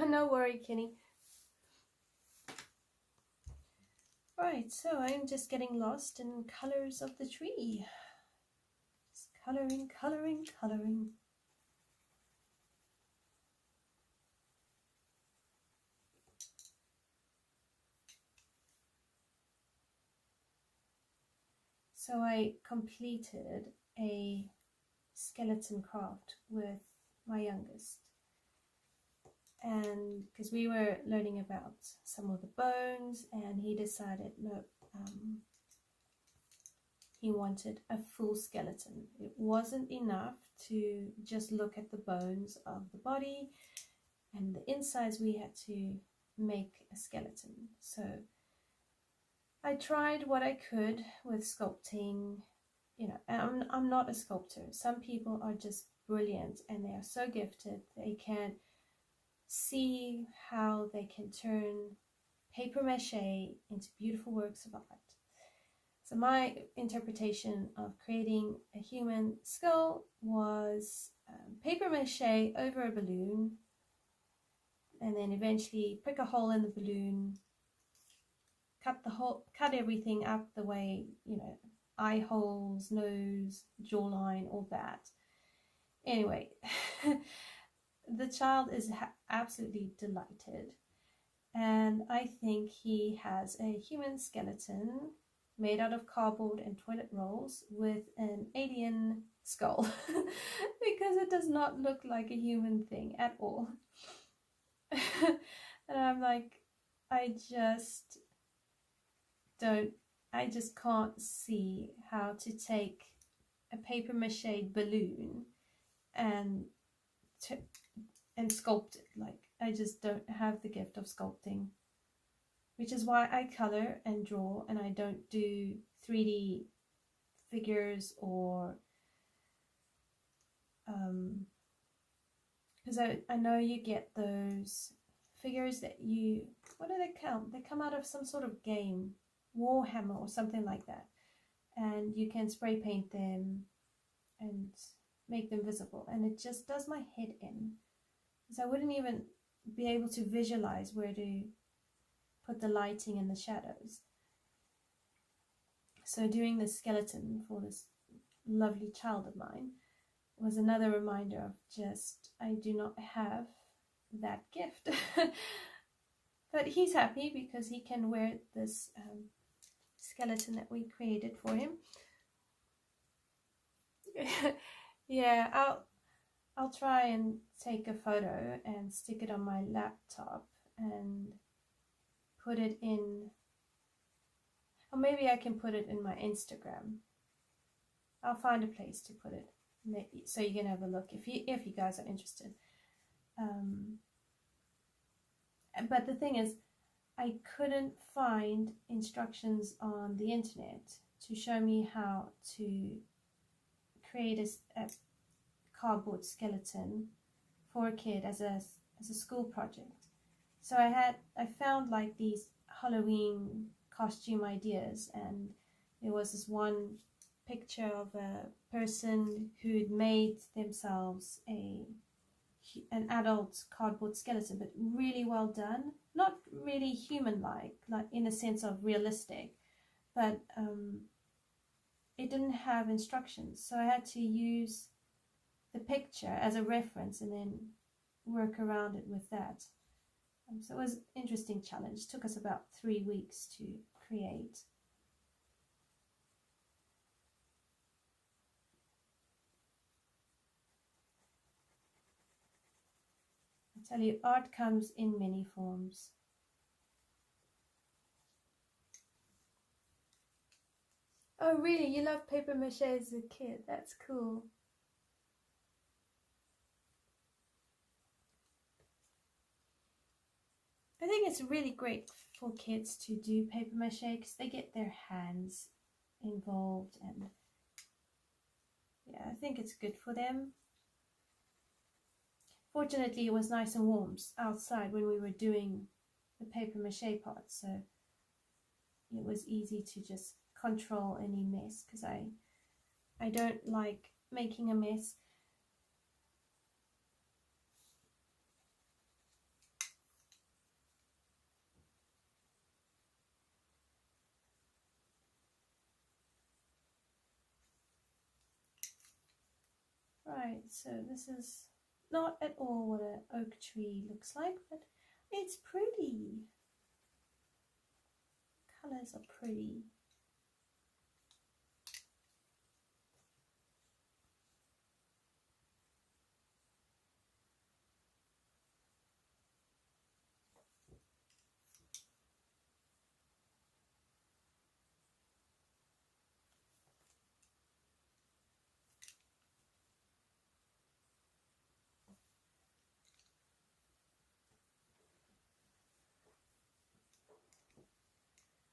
No worry, Kenny. Right, so I'm just getting lost in colors of the tree. Just coloring, coloring, coloring. So I completed a skeleton craft with my youngest, and because we were learning about some of the bones, and he decided no, he wanted a full skeleton. It wasn't enough to just look at the bones of the body and the insides. We had to make a skeleton. So I tried what I could with sculpting. You know, I'm not a sculptor. Some people are just brilliant and they are so gifted. They can see how they can turn paper mache into beautiful works of art. So my interpretation of creating a human skull was paper mache over a balloon, and then eventually prick a hole in the balloon, cut everything up the way, you know, eye holes, nose, jawline, all that. Anyway, the child is absolutely delighted, and I think he has a human skeleton made out of cardboard and toilet rolls with an alien skull because it does not look like a human thing at all. And I'm like, I just can't see how to take a paper mache balloon and sculpt it. Like, I just don't have the gift of sculpting, which is why I color and draw, and I don't do 3D figures, or because I know you get those figures that what do they come? They come out of some sort of game, Warhammer or something like that, and you can spray paint them and make them visible, and it just does my head in, because I wouldn't even be able to visualize where to put the lighting and the shadows. So doing the skeleton for this lovely child of mine was another reminder of just, I do not have that gift. But he's happy because he can wear this skeleton that we created for him. Yeah, I'll try and take a photo and stick it on my laptop and put it in, or maybe I can put it in my Instagram. I'll find a place to put it, maybe, so you can have a look if you guys are interested. But the thing is, I couldn't find instructions on the internet to show me how to create a cardboard skeleton for a kid as a school project. So I found like these Halloween costume ideas, and there was this one picture of a person who'd made themselves an adult cardboard skeleton, but really well done. Not really human-like, like in a sense of realistic, but it didn't have instructions, so I had to use the picture as a reference and then work around it with that. So it was an interesting challenge. It took us about 3 weeks to create. I tell you, art comes in many forms. Oh really, you love paper mache as a kid? That's cool. I think it's really great for kids to do paper mache because they get their hands involved, and yeah, I think it's good for them. Fortunately, it was nice and warm outside when we were doing the paper mache part, so it was easy to just control any mess, because I don't like making a mess. Right, so this is not at all what an oak tree looks like, but it's pretty. Colors are pretty.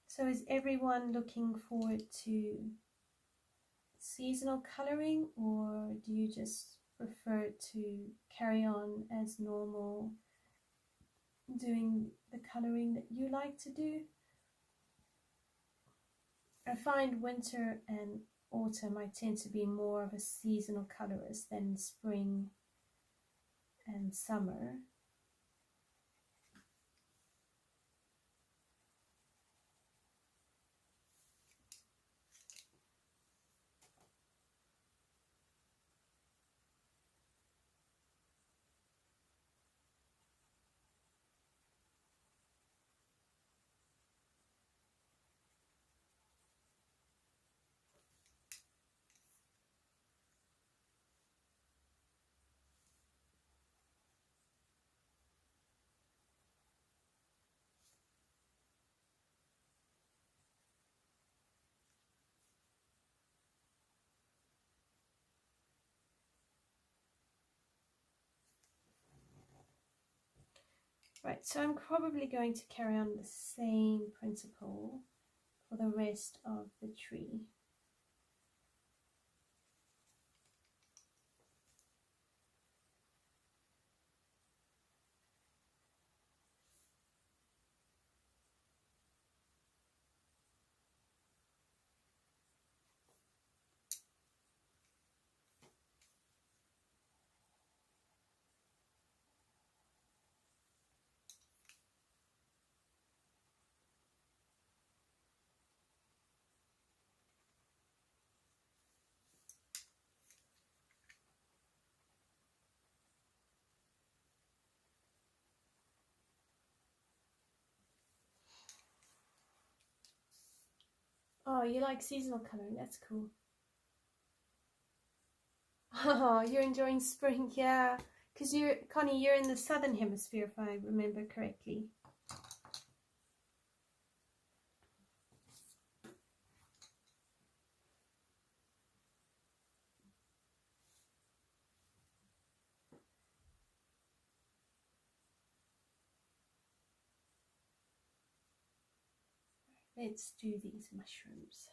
So is everyone looking forward to seasonal coloring, or do you just prefer to carry on as normal, doing the coloring that you like to do? I find winter and autumn I tend to be more of a seasonal colorist than spring and summer. Right, so I'm probably going to carry on the same principle for the rest of the tree. Oh, you like seasonal coloring? That's cool. Oh, you're enjoying spring, yeah. Because Connie, you're in the southern hemisphere, if I remember correctly. Let's do these mushrooms.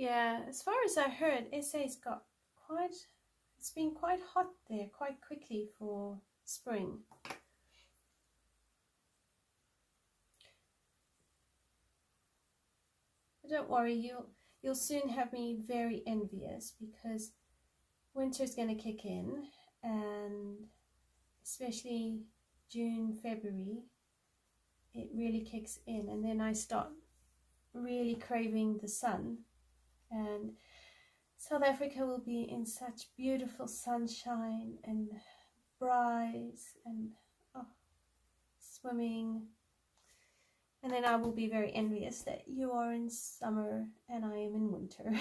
Yeah, as far as I heard, SA's got quite, it's been quite hot there quite quickly for spring. But don't worry, you'll soon have me very envious, because winter's going to kick in, and especially June, February, it really kicks in, and then I start really craving the sun. And South Africa will be in such beautiful sunshine and bright and swimming, and then I will be very envious that you are in summer and I am in winter.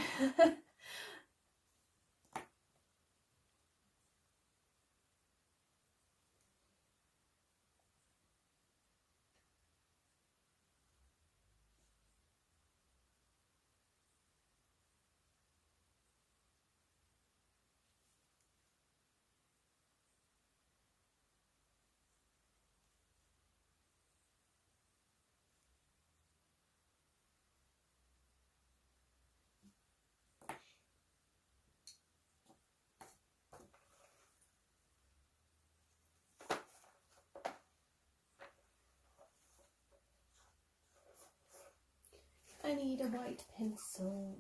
I need a white pencil.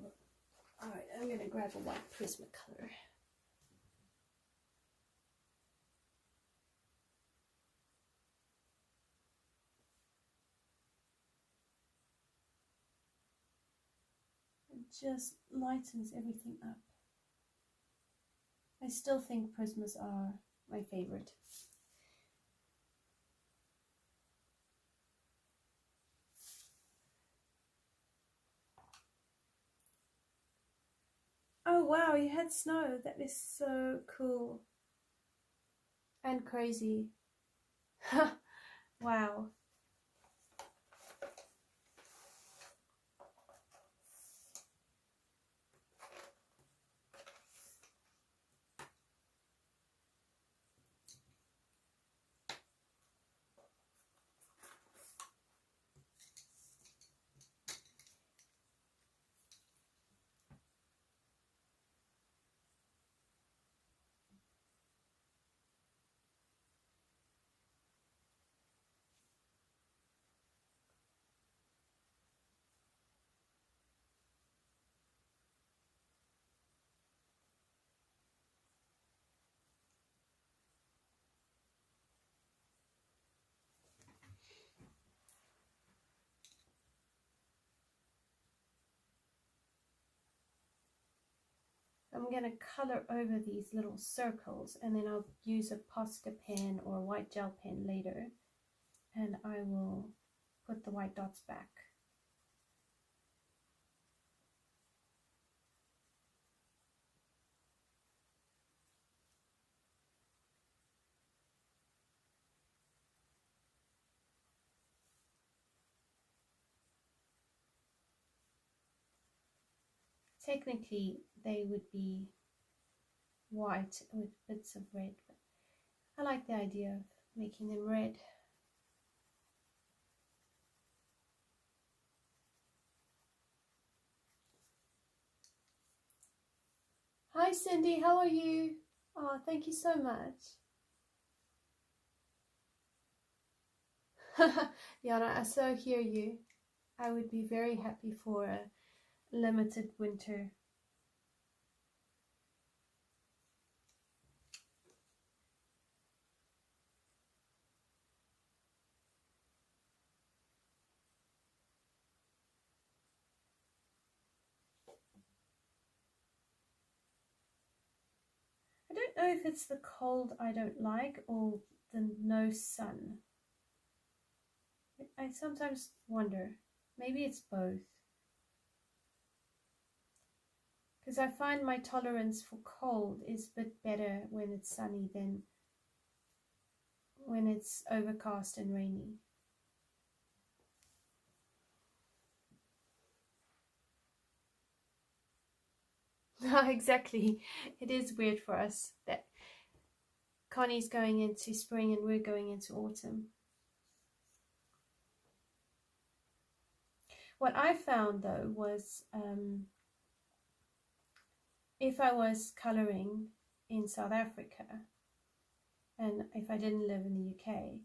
Alright, I'm going to grab a white Prismacolor. It just lightens everything up. I still think Prismas are my favorite. Oh wow, you had snow. That is so cool. And crazy. Wow. I'm going to color over these little circles, and then I'll use a Posca pen or a white gel pen later, and I will put the white dots back. Technically, they would be white with bits of red, but I like the idea of making them red. Hi Cindy, how are you? Oh, thank you so much. Yana, I so hear you. I would be very happy for a limited winter. I don't know if it's the cold I don't like or the no sun. I sometimes wonder, maybe it's both. Because I find my tolerance for cold is a bit better when it's sunny than when it's overcast and rainy. Exactly. It is weird for us that Connie's going into spring and we're going into autumn. What I found though was if I was colouring in South Africa and if I didn't live in the UK,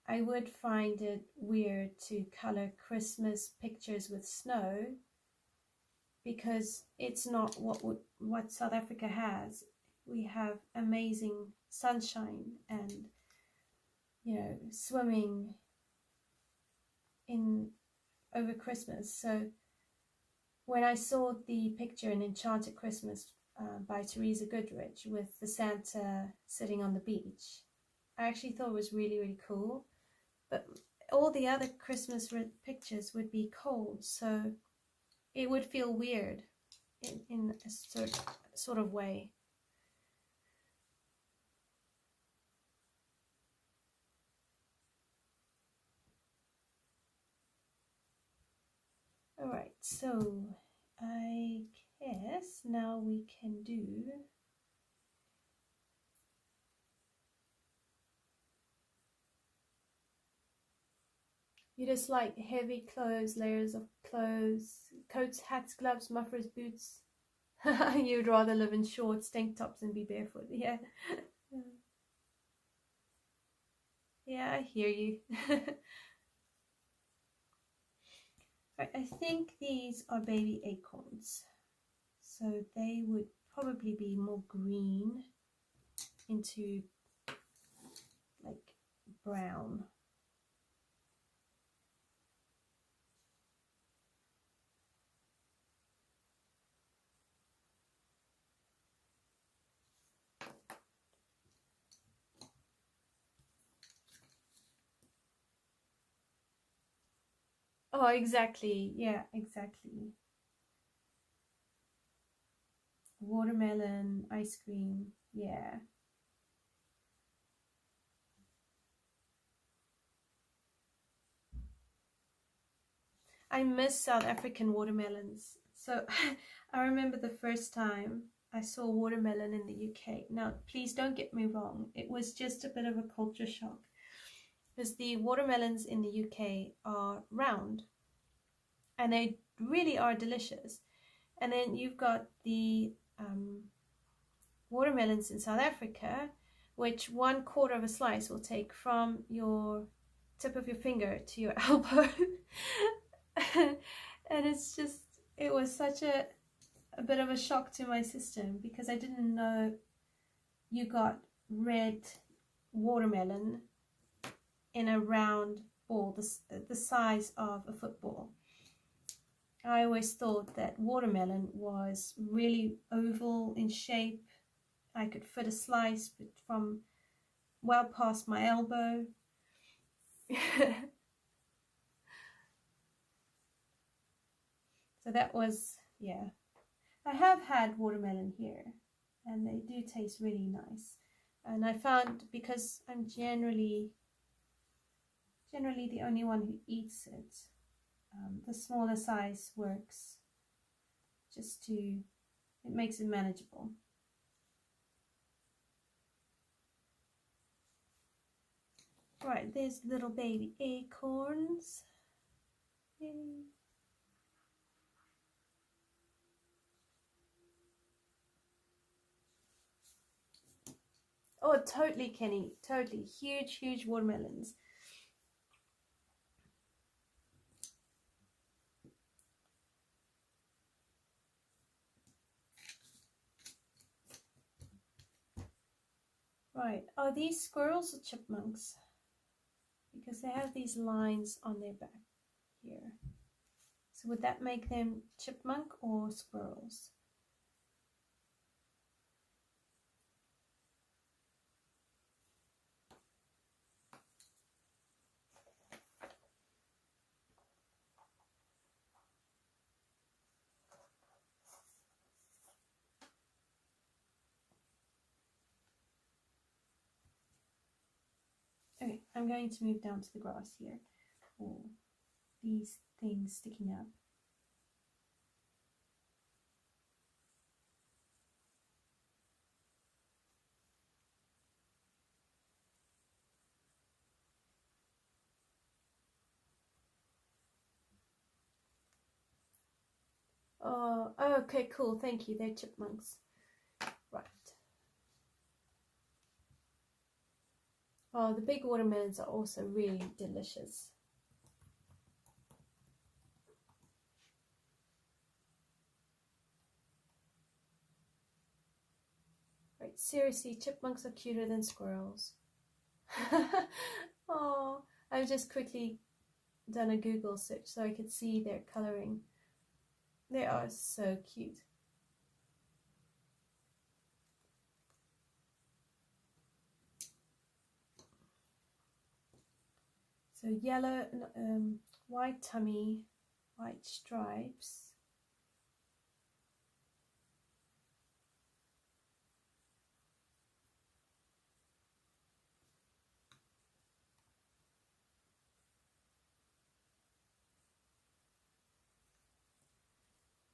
I would find it weird to colour Christmas pictures with snow because it's not what South Africa has. We have amazing sunshine and, you know, swimming in over Christmas. So when I saw the picture in Enchanted Christmas by Teresa Goodrich with the Santa sitting on the beach, I actually thought it was really, really cool. But all the other Christmas pictures would be cold, so it would feel weird in a sort of way. Alright, so I guess now we can do you just like heavy clothes, layers of clothes, coats, hats, gloves, mufflers, boots. You'd rather live in shorts, tank tops and be barefoot. Yeah. Yeah, I hear you. Right, I think these are baby acorns. So they would probably be more green into like brown. Oh, exactly. Yeah, exactly. Watermelon, ice cream. Yeah. I miss South African watermelons. So I remember the first time I saw watermelon in the UK. Now, please don't get me wrong. It was just a bit of a culture shock because the watermelons in the UK are round and they really are delicious. And then you've got the watermelons in South Africa, which 1/4 of a slice will take from your tip of your finger to your elbow. And it's just, it was such a bit of a shock to my system because I didn't know you got red watermelon in a round ball the size of a football. I always thought that watermelon was really oval in shape. I could fit a slice from well past my elbow. So that was, yeah. I have had watermelon here and they do taste really nice. And I found, because I'm generally the only one who eats it, the smaller size works just to, it makes it manageable. Right, there's little baby acorns. Yay. Oh, totally, Kenny. Totally. Huge, huge watermelons. Right. Are these squirrels or chipmunks? Because they have these lines on their back here. So would that make them chipmunk or squirrels? Okay, I'm going to move down to the grass here for these things sticking up. Oh, okay, cool. Thank you. They're chipmunks. Right. Oh, the big watermelons are also really delicious. Right, seriously, chipmunks are cuter than squirrels. Oh, I've just quickly done a Google search so I could see their coloring. They are so cute. So yellow, white tummy, white stripes.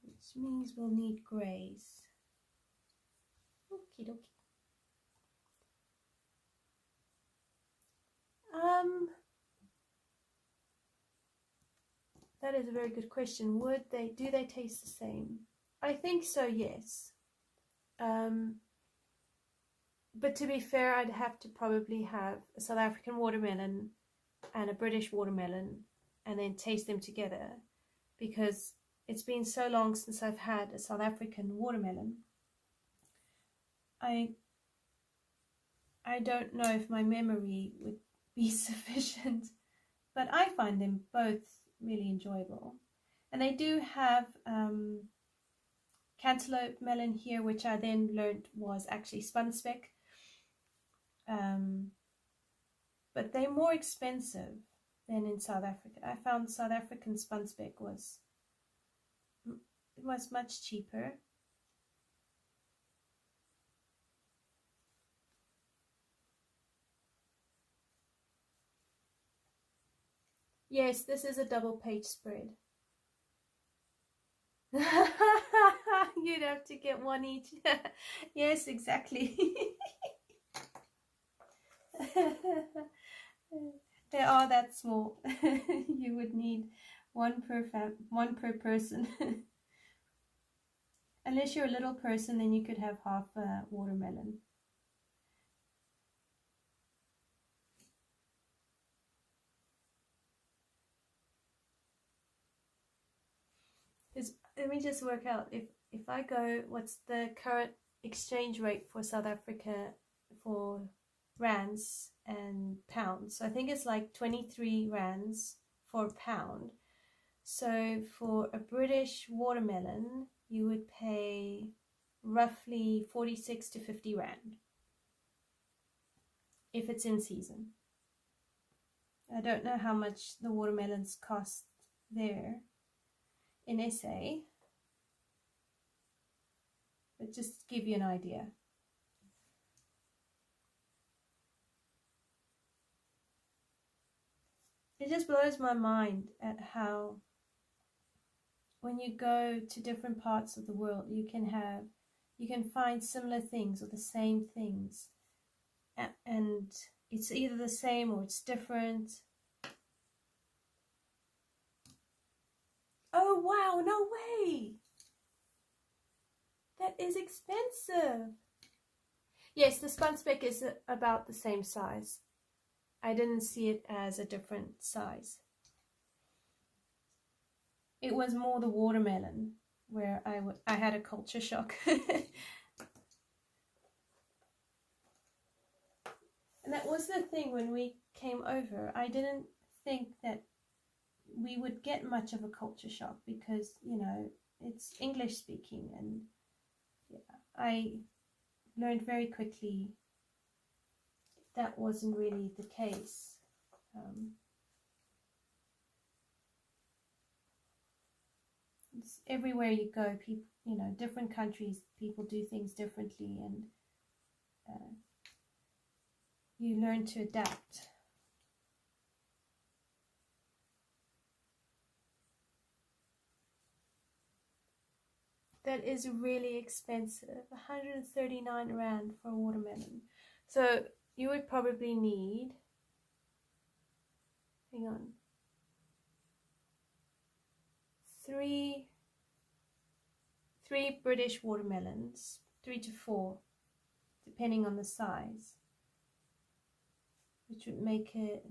Which means we'll need greys. Okie dokie. That is a very good question. Do they taste the same? I think so, yes. But to be fair, I'd have to probably have a South African watermelon and a British watermelon and then taste them together, because it's been so long since I've had a South African watermelon. I don't know if my memory would be sufficient, but I find them both really enjoyable. And they do have cantaloupe melon here, which I then learned was actually spun speck. But they're more expensive than in South Africa. I found South African spun speck was much cheaper. Yes, this is a double page spread. You'd have to get one each. Yes, exactly. They are that small. You would need one per person. Unless you're a little person, then you could have half a watermelon. Let me just work out if I go, what's the current exchange rate for South Africa for rands and pounds? So I think it's like 23 rands for a pound. So for a British watermelon, you would pay roughly 46 to 50 rand if it's in season. I don't know how much the watermelons cost there in SA, but just to give you an idea. It just blows my mind at how when you go to different parts of the world, you can find similar things or the same things, and it's either the same or it's different. Oh wow, no way! That is expensive. Yes, the spun speck is about the same size. I didn't see it as a different size. It was more the watermelon where I had a culture shock. And that was the thing when we came over. I didn't think that we would get much of a culture shock because, you know, it's English speaking, and yeah, I learned very quickly that wasn't really the case. Everywhere you go, people, you know, different countries, people do things differently, and you learn to adapt. That is really expensive. 139 Rand for a watermelon. So you would probably need, hang on, three British watermelons, 3 to 4, depending on the size, which would make it,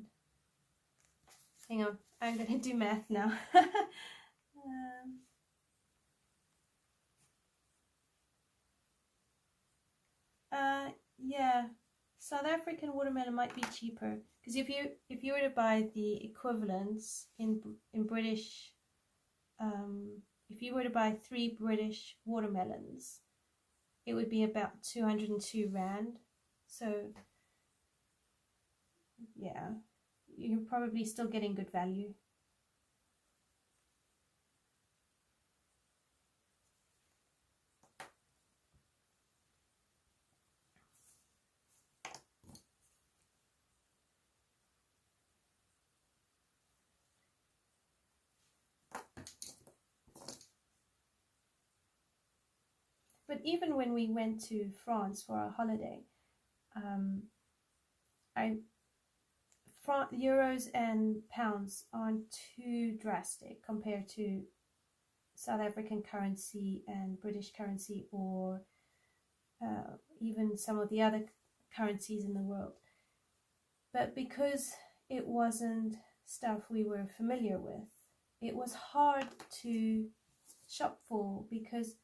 hang on, I'm going to do math now. Yeah, South African watermelon might be cheaper, because if you were to buy the equivalents in British, if you were to buy 3 British watermelons, it would be about 202 Rand. So yeah, you're probably still getting good value. But even when we went to France for our holiday, euros and pounds aren't too drastic compared to South African currency and British currency, or even some of the other currencies in the world. But because it wasn't stuff we were familiar with, it was hard to shop for, because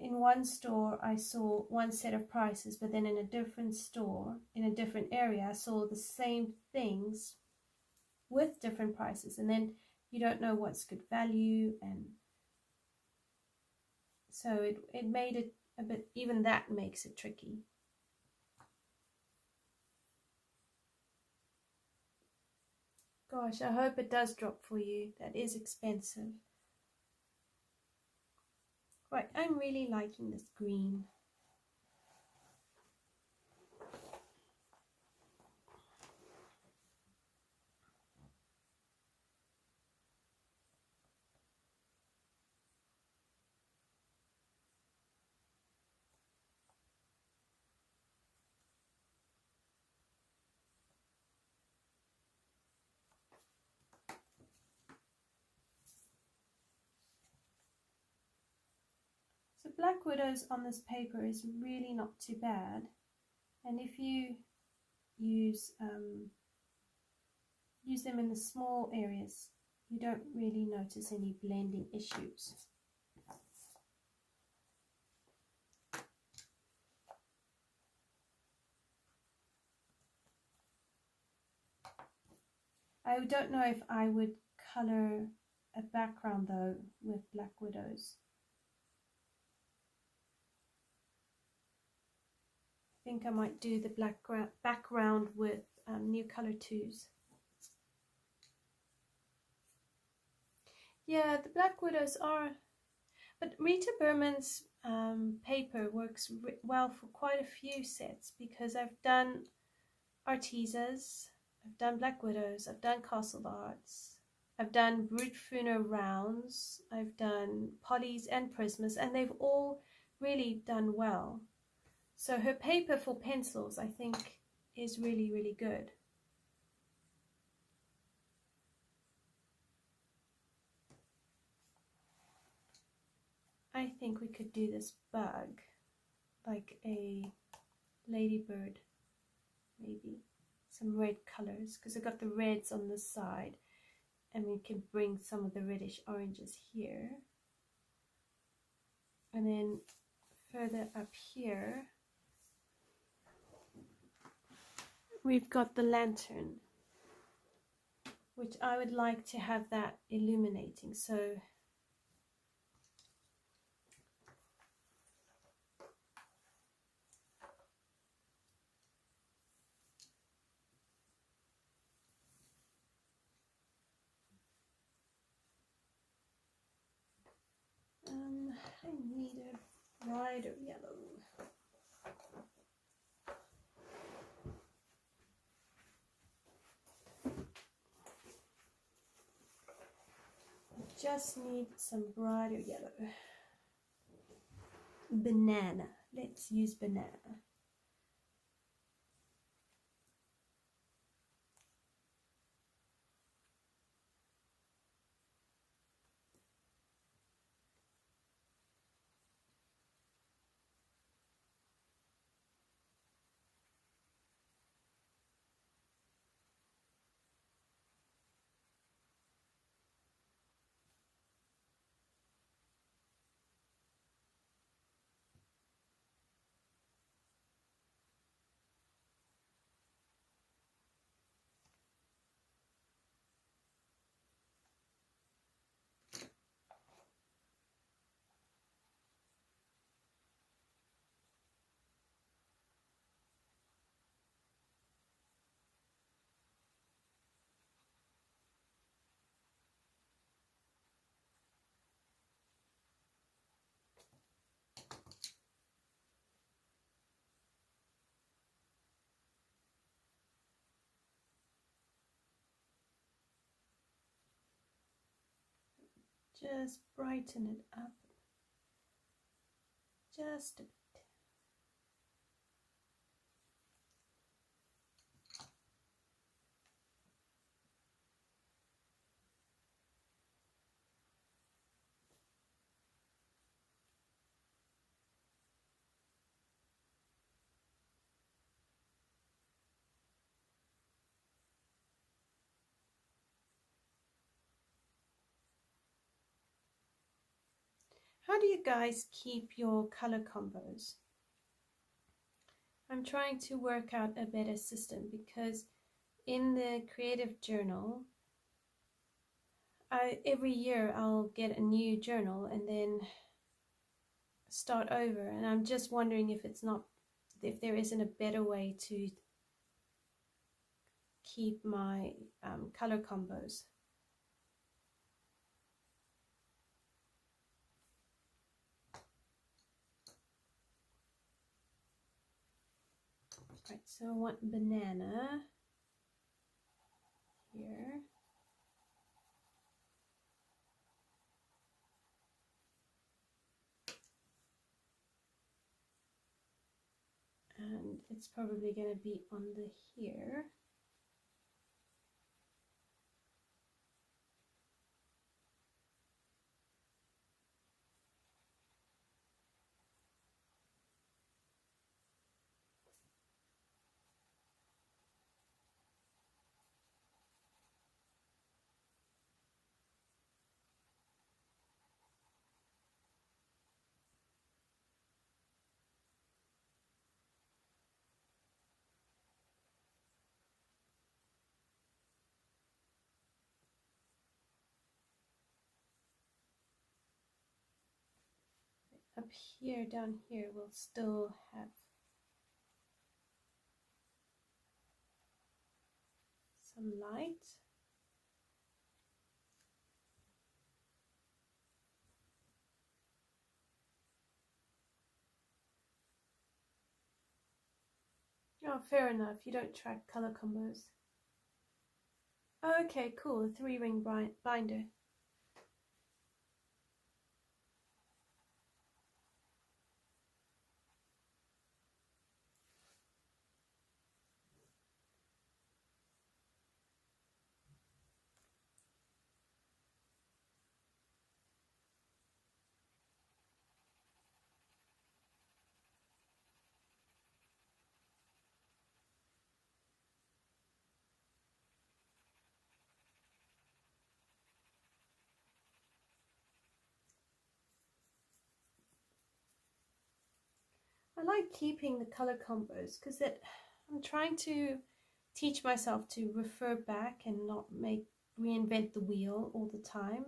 in one store I saw one set of prices, but then in a different store, in a different area, I saw the same things with different prices, and then you don't know what's good value, and so it made it a bit, even that makes it tricky. Gosh, I hope it does drop for you. That is expensive. Right, I'm really liking this green. So black widows on this paper is really not too bad, and if you use them in the small areas, you don't really notice any blending issues. I don't know if I would color a background though with black widows. I think I might do the black background with new color 2s. Yeah, the black widows are, but Rita Berman's paper works well for quite a few sets, because I've done Artesas, I've done black widows, I've done castle arts, I've done brute funer rounds, I've done polys and prismas, and they've all really done well. So her paper for pencils, I think, is really, really good. I think we could do this bug like a ladybird, maybe some red colors, because I got the reds on this side, and we can bring some of the reddish oranges here, and then further up here we've got the lantern, which I would like to have that illuminating. So I need a brighter yellow. I just need some brighter yellow. banana. Let's use banana. Just brighten it up just a bit. How do you guys keep your color combos? I'm trying to work out a better system because in the creative journal, every year I'll get a new journal and then start over, and I'm just wondering if there isn't a better way to keep my color combos. Right, so I want banana here. And it's probably going to be on the here. Up here, down here, we'll still have some light. Oh, fair enough. You don't track color combos. Oh, okay, cool. A 3-ring binder. I like keeping the color combos because I'm trying to teach myself to refer back and not reinvent the wheel all the time.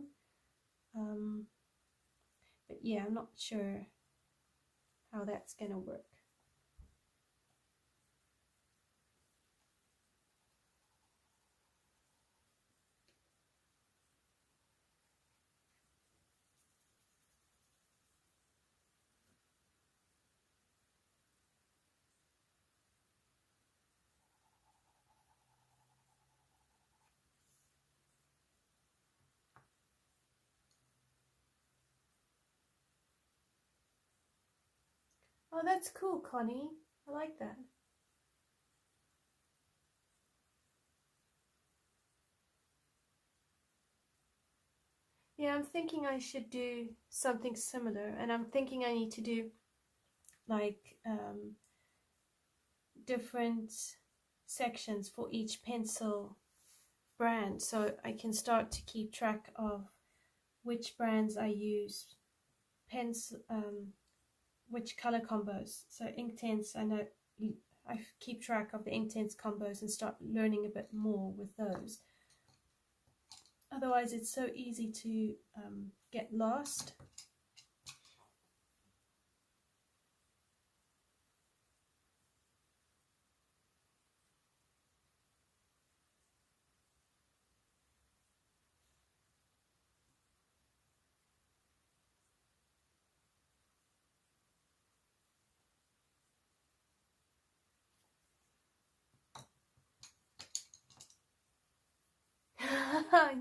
But yeah, I'm not sure how that's gonna work. Oh, that's cool, Connie. I like that. Yeah, I'm thinking I should do something similar, and I'm thinking I need to do like different sections for each pencil brand, so I can start to keep track of which brands I use, pens, which color combos. So Inktense, I know I keep track of the Inktense combos and start learning a bit more with those. Otherwise, it's so easy to get lost.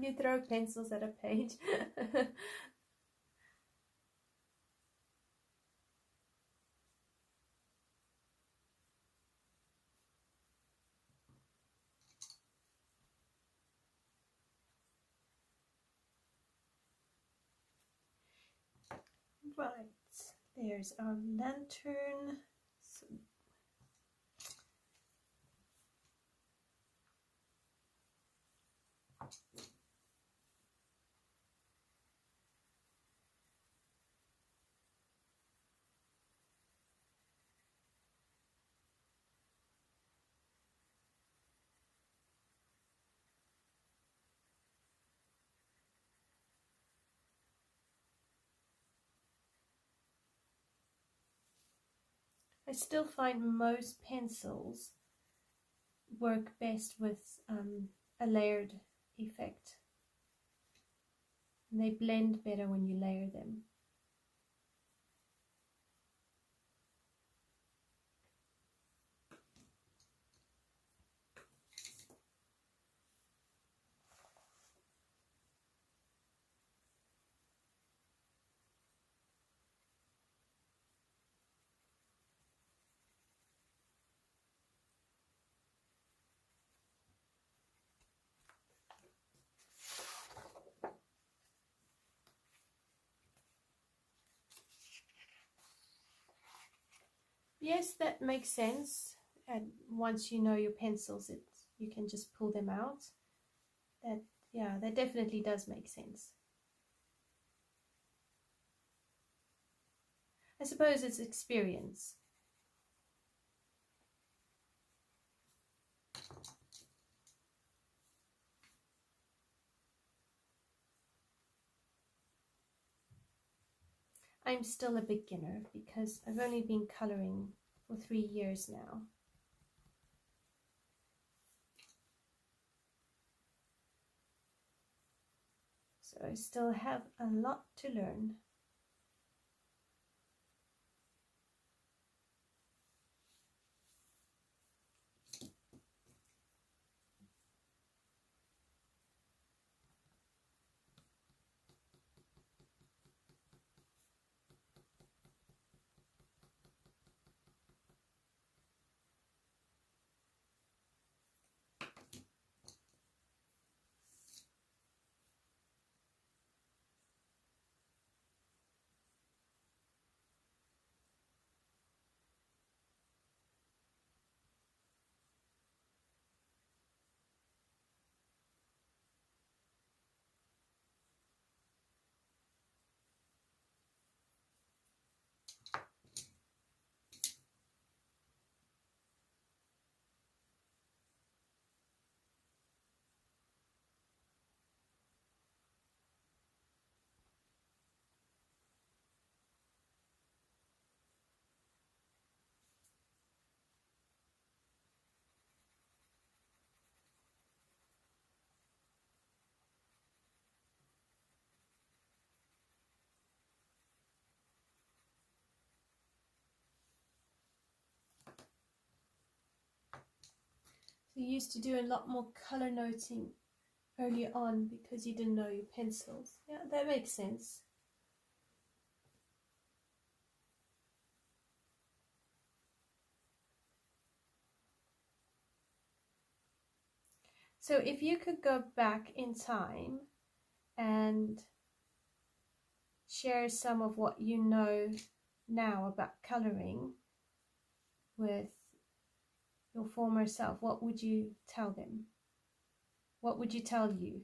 You throw pencils at a page. Right, there's our lantern. So I still find most pencils work best with a layered effect. And they blend better when you layer them. Yes, that makes sense. And once you know your pencils, you can just pull them out. Yeah, that definitely does make sense. I suppose it's experience. I'm still a beginner because I've only been coloring for 3 years now. So I still have a lot to learn. So you used to do a lot more color noting early on because you didn't know your pencils. Yeah, that makes sense. So if you could go back in time and share some of what you know now about coloring with your former self, what would you tell them? What would you tell you?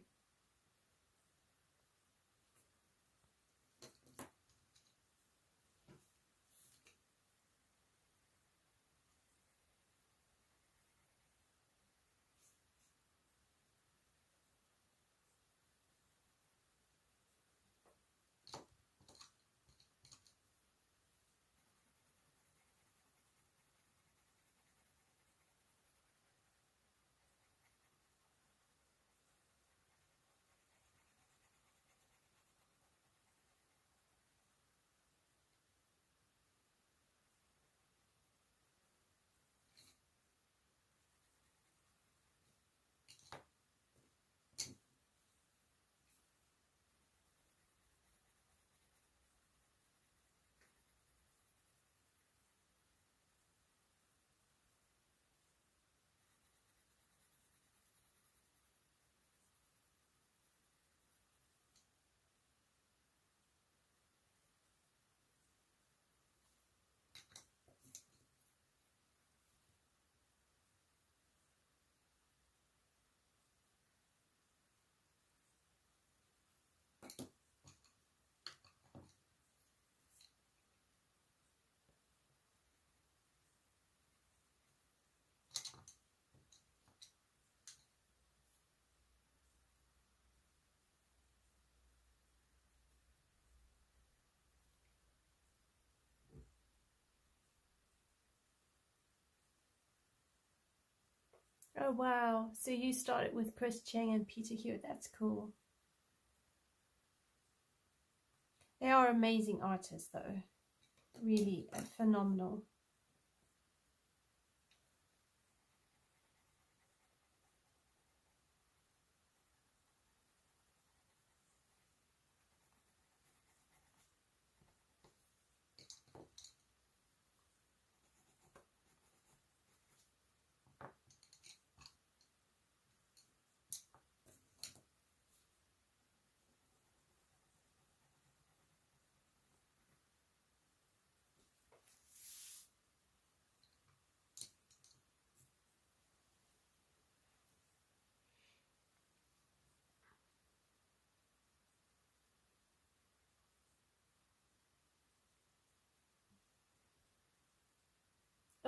Oh wow, so you started with Chris Cheng and Peter Hewitt, that's cool. They are amazing artists though, really phenomenal.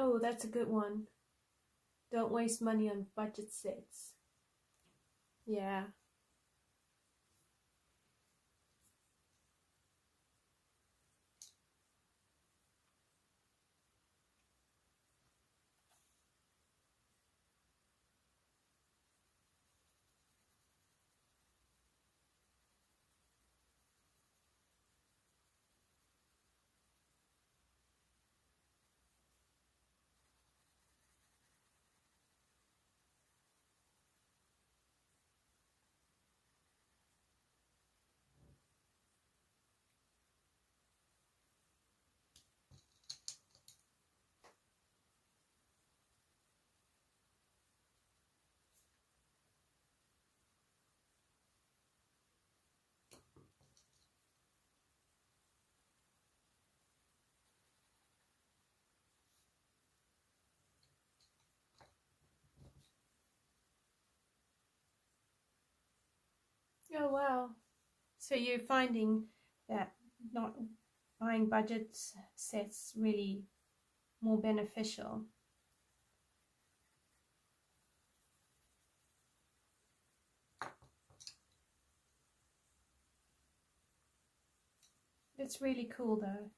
Oh, that's a good one. Don't waste money on budget sets. Yeah. Oh wow. So you're finding that not buying budget sets really more beneficial. It's really cool though.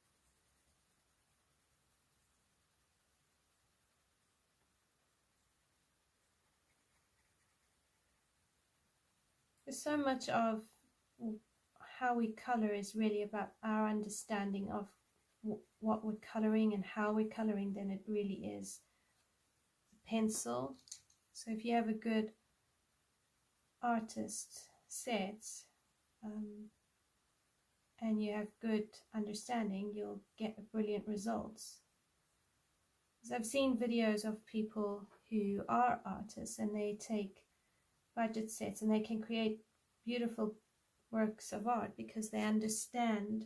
There's so much of how we color is really about our understanding of what we're coloring and how we're coloring than it really is the pencil. So if you have a good artist set and you have good understanding, you'll get brilliant results. Because I've seen videos of people who are artists and they take budget sets, and they can create beautiful works of art because they understand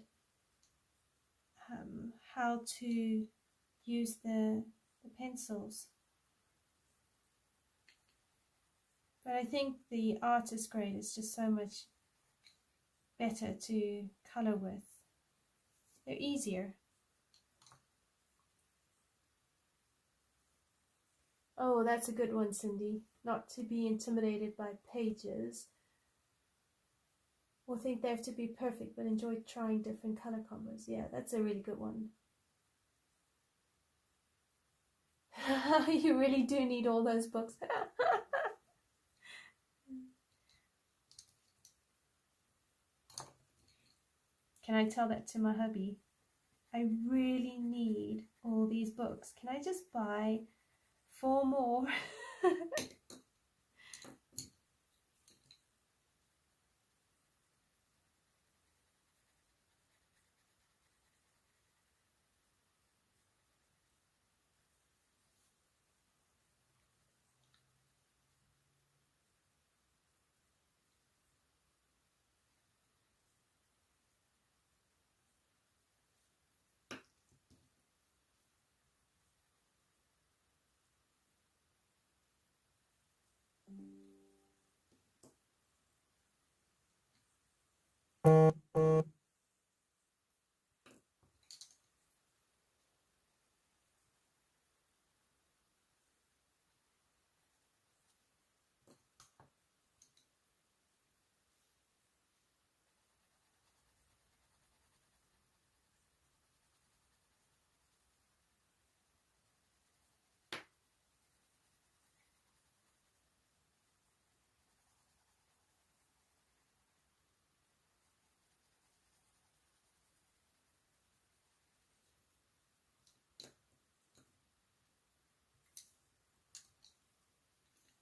how to use the pencils. But I think the artist grade is just so much better to color with. They're easier. Oh, that's a good one, Cindy. Not to be intimidated by pages or think they have to be perfect, but enjoy trying different color combos. Yeah, that's a really good one. You really do need all those books. Can I tell that to my hubby? I really need all these books. Can I just buy 4 more?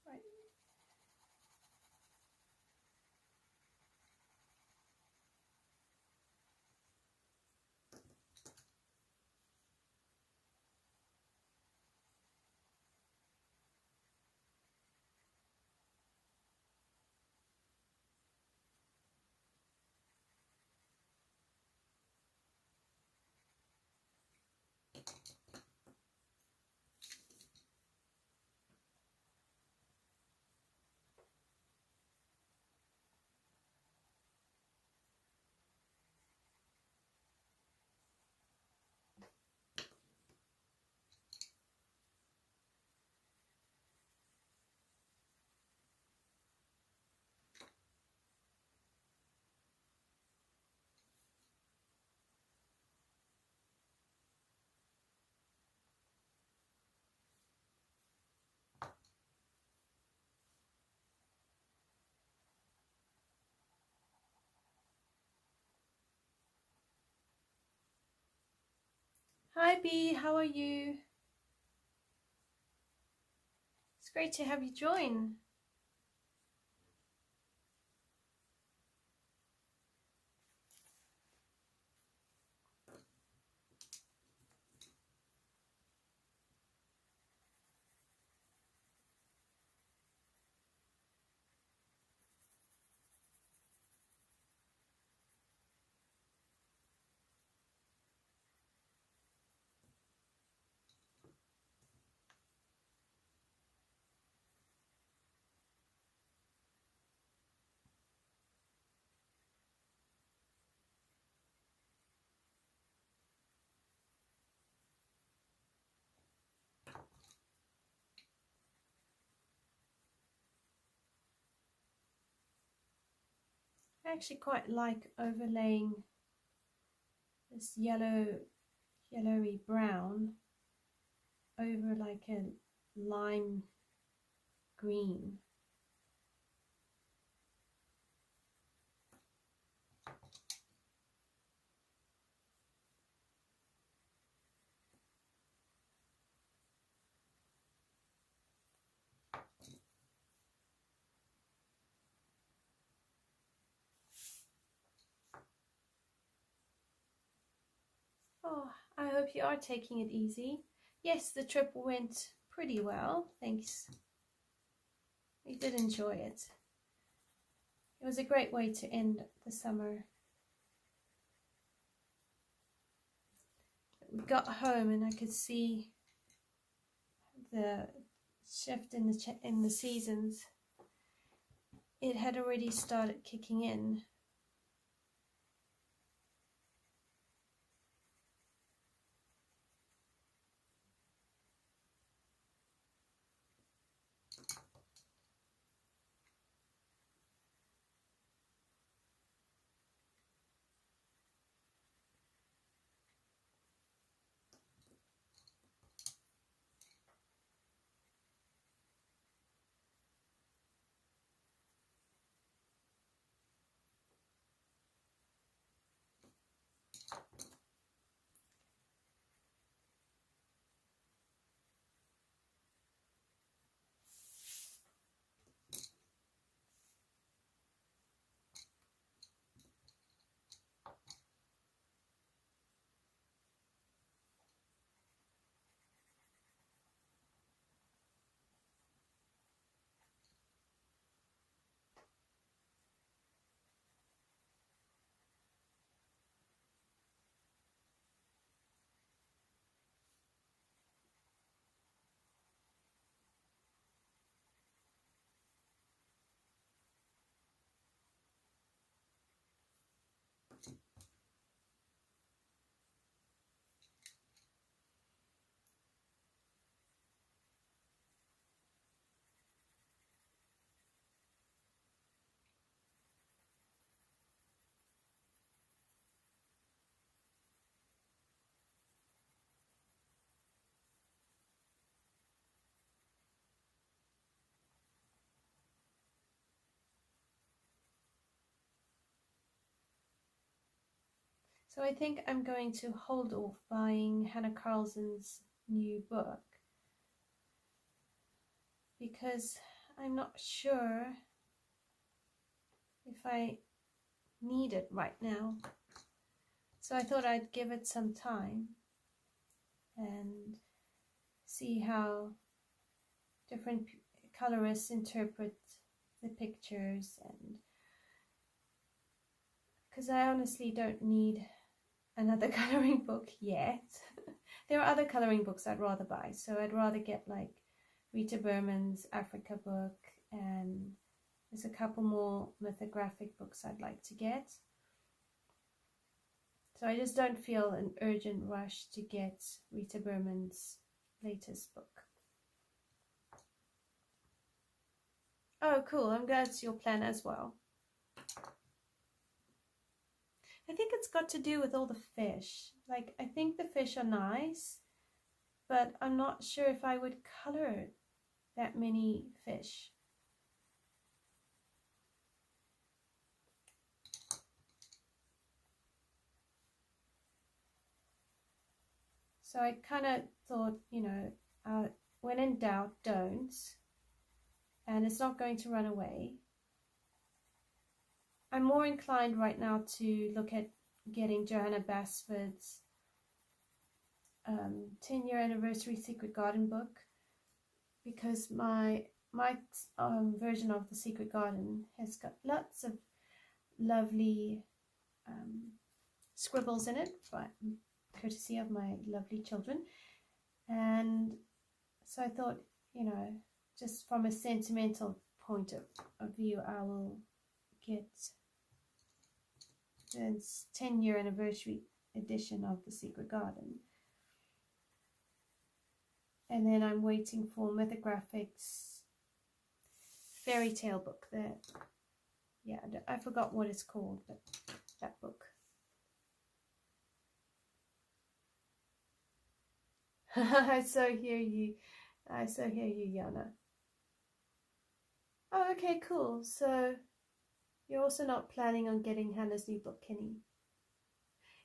Right. Hi B, how are you? It's great to have you join. I actually quite like overlaying this yellowy brown over like a lime green. Oh, I hope you are taking it easy. Yes, the trip went pretty well, thanks. We did enjoy it. It was a great way to end the summer. We got home and I could see the shift in the seasons. It had already started kicking in. So I think I'm going to hold off buying Hannah Carlson's new book because I'm not sure if I need it right now. So I thought I'd give it some time and see how different colorists interpret the pictures, and because I honestly don't need another coloring book yet. There are other coloring books I'd rather buy, so I'd rather get like Rita Berman's Africa book, and there's a couple more mythographic books I'd like to get. So I just don't feel an urgent rush to get Rita Berman's latest book. Oh, cool. I'm glad it's your plan as well. I think it's got to do with all the fish. Like, I think the fish are nice, but I'm not sure if I would color that many fish. So I kind of thought, you know, when in doubt, don't. And it's not going to run away. I'm more inclined right now to look at getting Johanna Basford's 10-year anniversary Secret Garden book, because my version of the Secret Garden has got lots of lovely scribbles in it, courtesy of my lovely children. And so I thought, you know, just from a sentimental point of view, I will get this 10-year anniversary edition of the Secret Garden. And then I'm waiting for Mythographics fairy tale book. Yeah, I forgot what it's called, but that book. I so hear you, Yana. Oh, okay, cool. So you're also not planning on getting Hannah's new book, Kenny?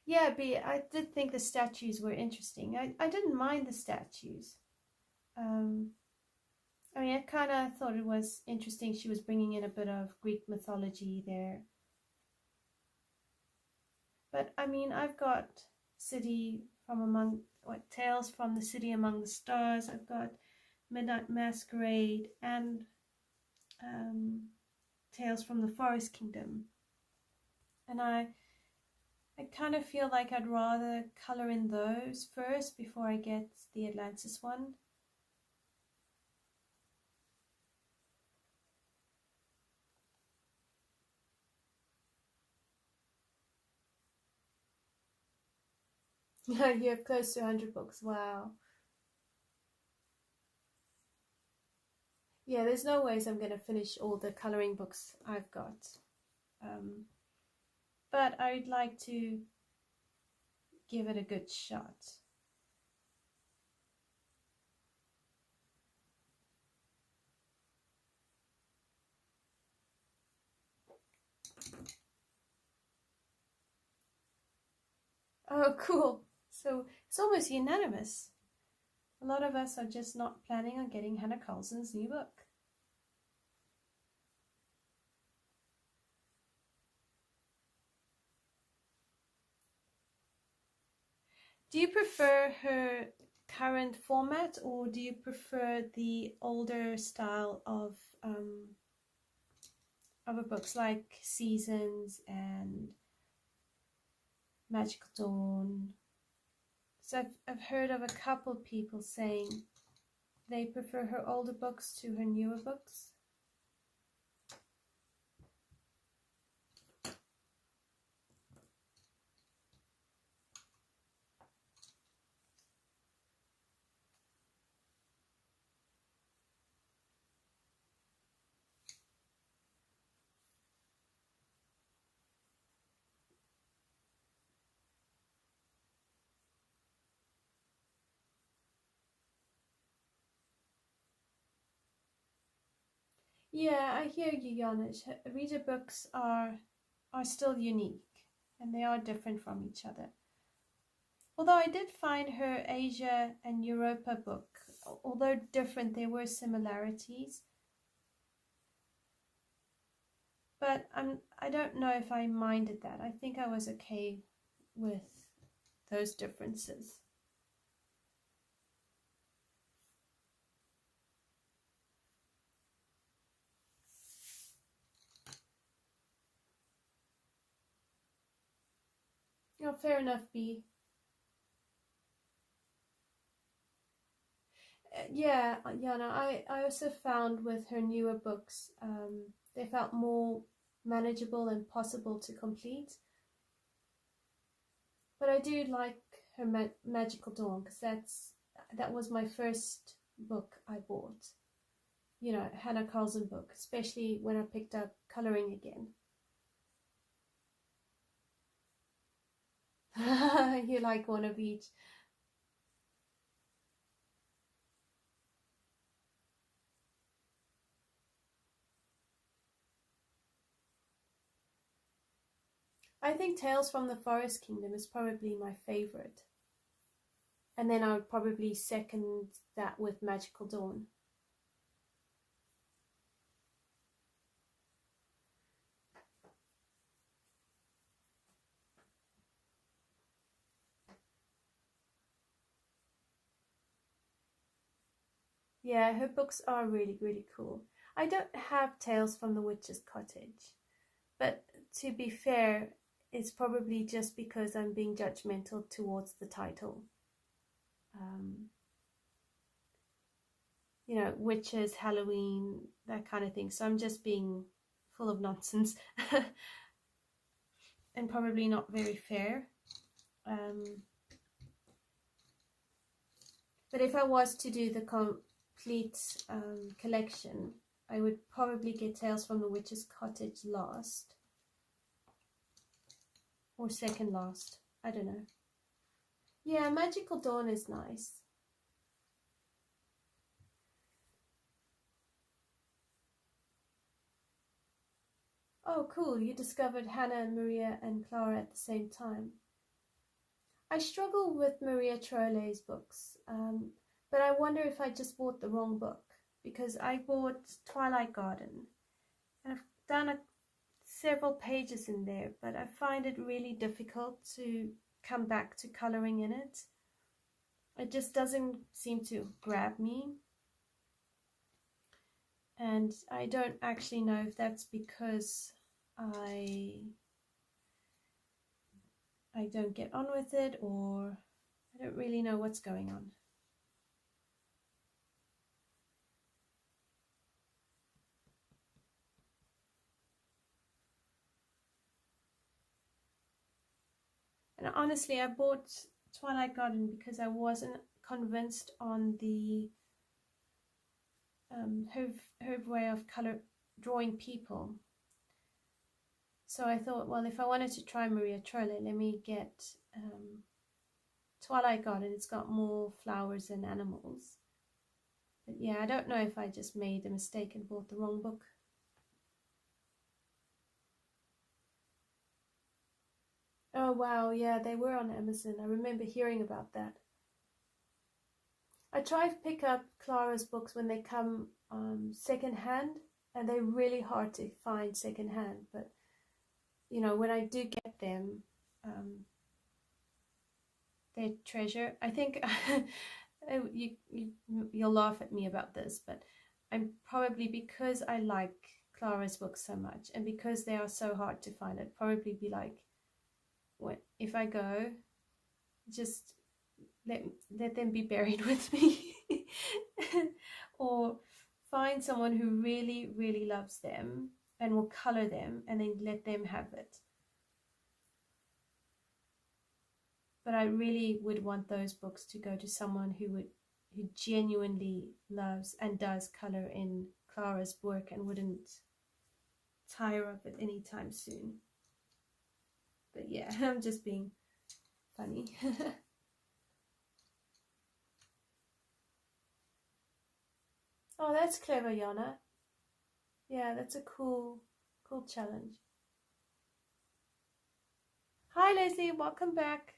Yeah, but I did think the statues were interesting. I didn't mind the statues. I mean, I kind of thought it was interesting. She was bringing in a bit of Greek mythology there. But I mean, I've got Tales from the City Among the Stars. I've got Midnight Masquerade and Tales from the Forest Kingdom. And I kind of feel like I'd rather color in those first before I get the Atlantis one. You have close to 100 books. Wow. Yeah, there's no ways I'm going to finish all the coloring books I've got. But I'd like to give it a good shot. Oh, cool. So it's almost unanimous. A lot of us are just not planning on getting Hannah Carlson's new book. Do you prefer her current format, or do you prefer the older style of other books like Seasons and Magical Dawn? So I've heard of a couple people saying they prefer her older books to her newer books. Yeah, I hear you, Janusz. Reader books are still unique, and they are different from each other. Although I did find her Asia and Europa book, although different, there were similarities. But I don't know if I minded that. I think I was okay with those differences. Oh, fair enough, B. Yeah, Yana, I also found with her newer books, they felt more manageable and possible to complete. But I do like her Magical Dawn, because that was my first book I bought. You know, Hannah Carlson book, especially when I picked up coloring again. You like one of each. I think Tales from the Forest Kingdom is probably my favorite. And then I would probably second that with Magical Dawn. Yeah, her books are really, really cool. I don't have Tales from the Witch's Cottage, but to be fair, it's probably just because I'm being judgmental towards the title. You know, witches, Halloween, that kind of thing. So I'm just being full of nonsense and probably not very fair. But if I was to do the complete collection, I would probably get Tales from the Witch's Cottage last. Or second last. I don't know. Yeah, Magical Dawn is nice. Oh, cool. You discovered Hannah and Maria and Clara at the same time. I struggle with Maria Trolle's books, but I wonder if I just bought the wrong book, because I bought Twilight Garden, and I've done several pages in there, but I find it really difficult to come back to coloring in it. It just doesn't seem to grab me. And I don't actually know if that's because I don't get on with it, or I don't really know what's going on. And honestly, I bought Twilight Garden because I wasn't convinced on the her way of color drawing people. So I thought, well, if I wanted to try Maria Trolle, let me get Twilight Garden. It's got more flowers and animals. But yeah, I don't know if I just made a mistake and bought the wrong book. Oh wow, yeah, they were on Amazon. I remember hearing about that. I try to pick up Clara's books when they come secondhand, and they're really hard to find secondhand. But you know, when I do get them, they're treasure. I think you'll laugh at me about this, but I'm probably, because I like Clara's books so much, and because they are so hard to find, I'd probably be like, what if I go, just let them be buried with me, or find someone who really, really loves them and will color them, and then let them have it. But I really would want those books to go to someone who genuinely loves and does color in Clara's work and wouldn't tire of it anytime soon. But yeah, I'm just being funny. Oh, that's clever, Yana. Yeah, that's a cool challenge. Hi, Leslie. Welcome back.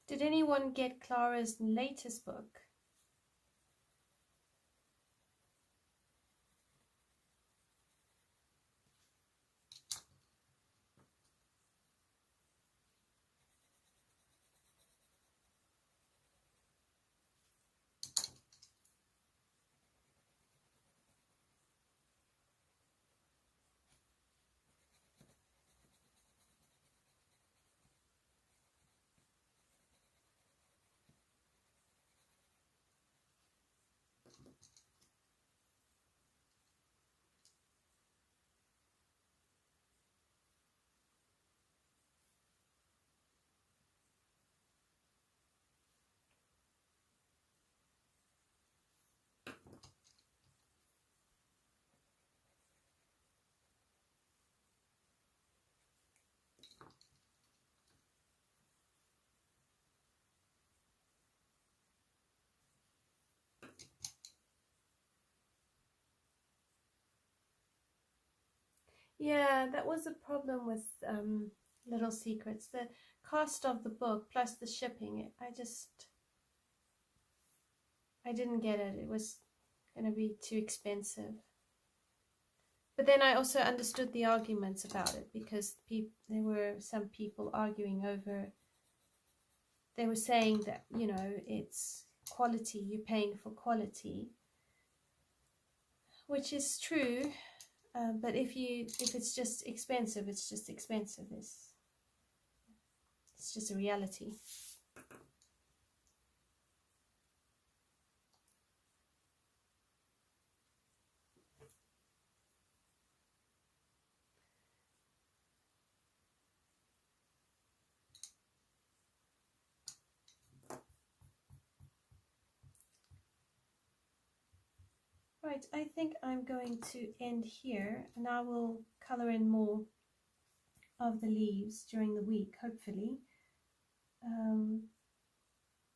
Did anyone get Clara's latest book? Yeah, that was a problem with Little Secrets. The cost of the book plus the shipping, I didn't get it. It was going to be too expensive. But then I also understood the arguments about it, because there were some people arguing over, they were saying that, you know, it's quality, you're paying for quality, which is true. But if it's just expensive, it's just expensive. It's just a reality. Right, I think I'm going to end here, and I will color in more of the leaves during the week, hopefully.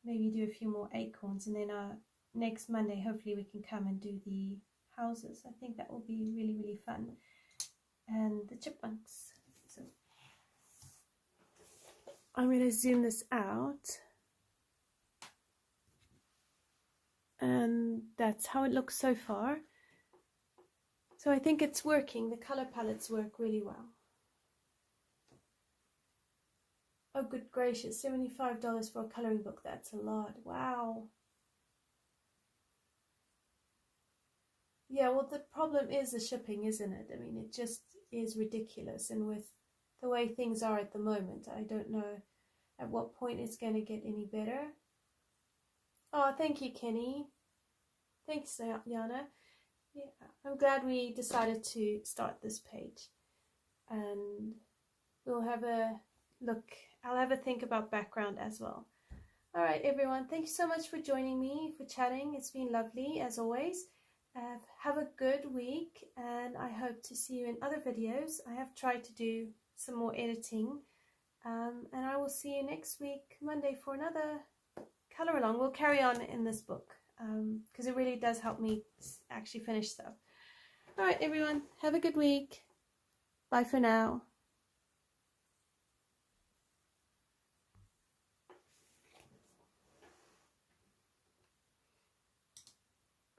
Maybe do a few more acorns, and then next Monday hopefully we can come and do the houses. I think that will be really, really fun. And the chipmunks. So I'm going to zoom this out. And that's how it looks so far. So I think it's working. The color palettes work really well. Oh, good gracious, $75 for a coloring book. That's a lot. Wow. Yeah, well, the problem is the shipping, isn't it? I mean, it just is ridiculous. And with the way things are at the moment, I don't know at what point it's going to get any better. Oh, thank you, Kenny. Thanks, Yana. Yeah, I'm glad we decided to start this page. And we'll have a look. I'll have a think about background as well. All right, everyone. Thank you so much for joining me, for chatting. It's been lovely, as always. Have a good week, and I hope to see you in other videos. I have tried to do some more editing. And I will see you next week, Monday, for another color along. We'll carry on in this book, because it really does help me actually finish stuff. All right, everyone, have a good week. Bye for now.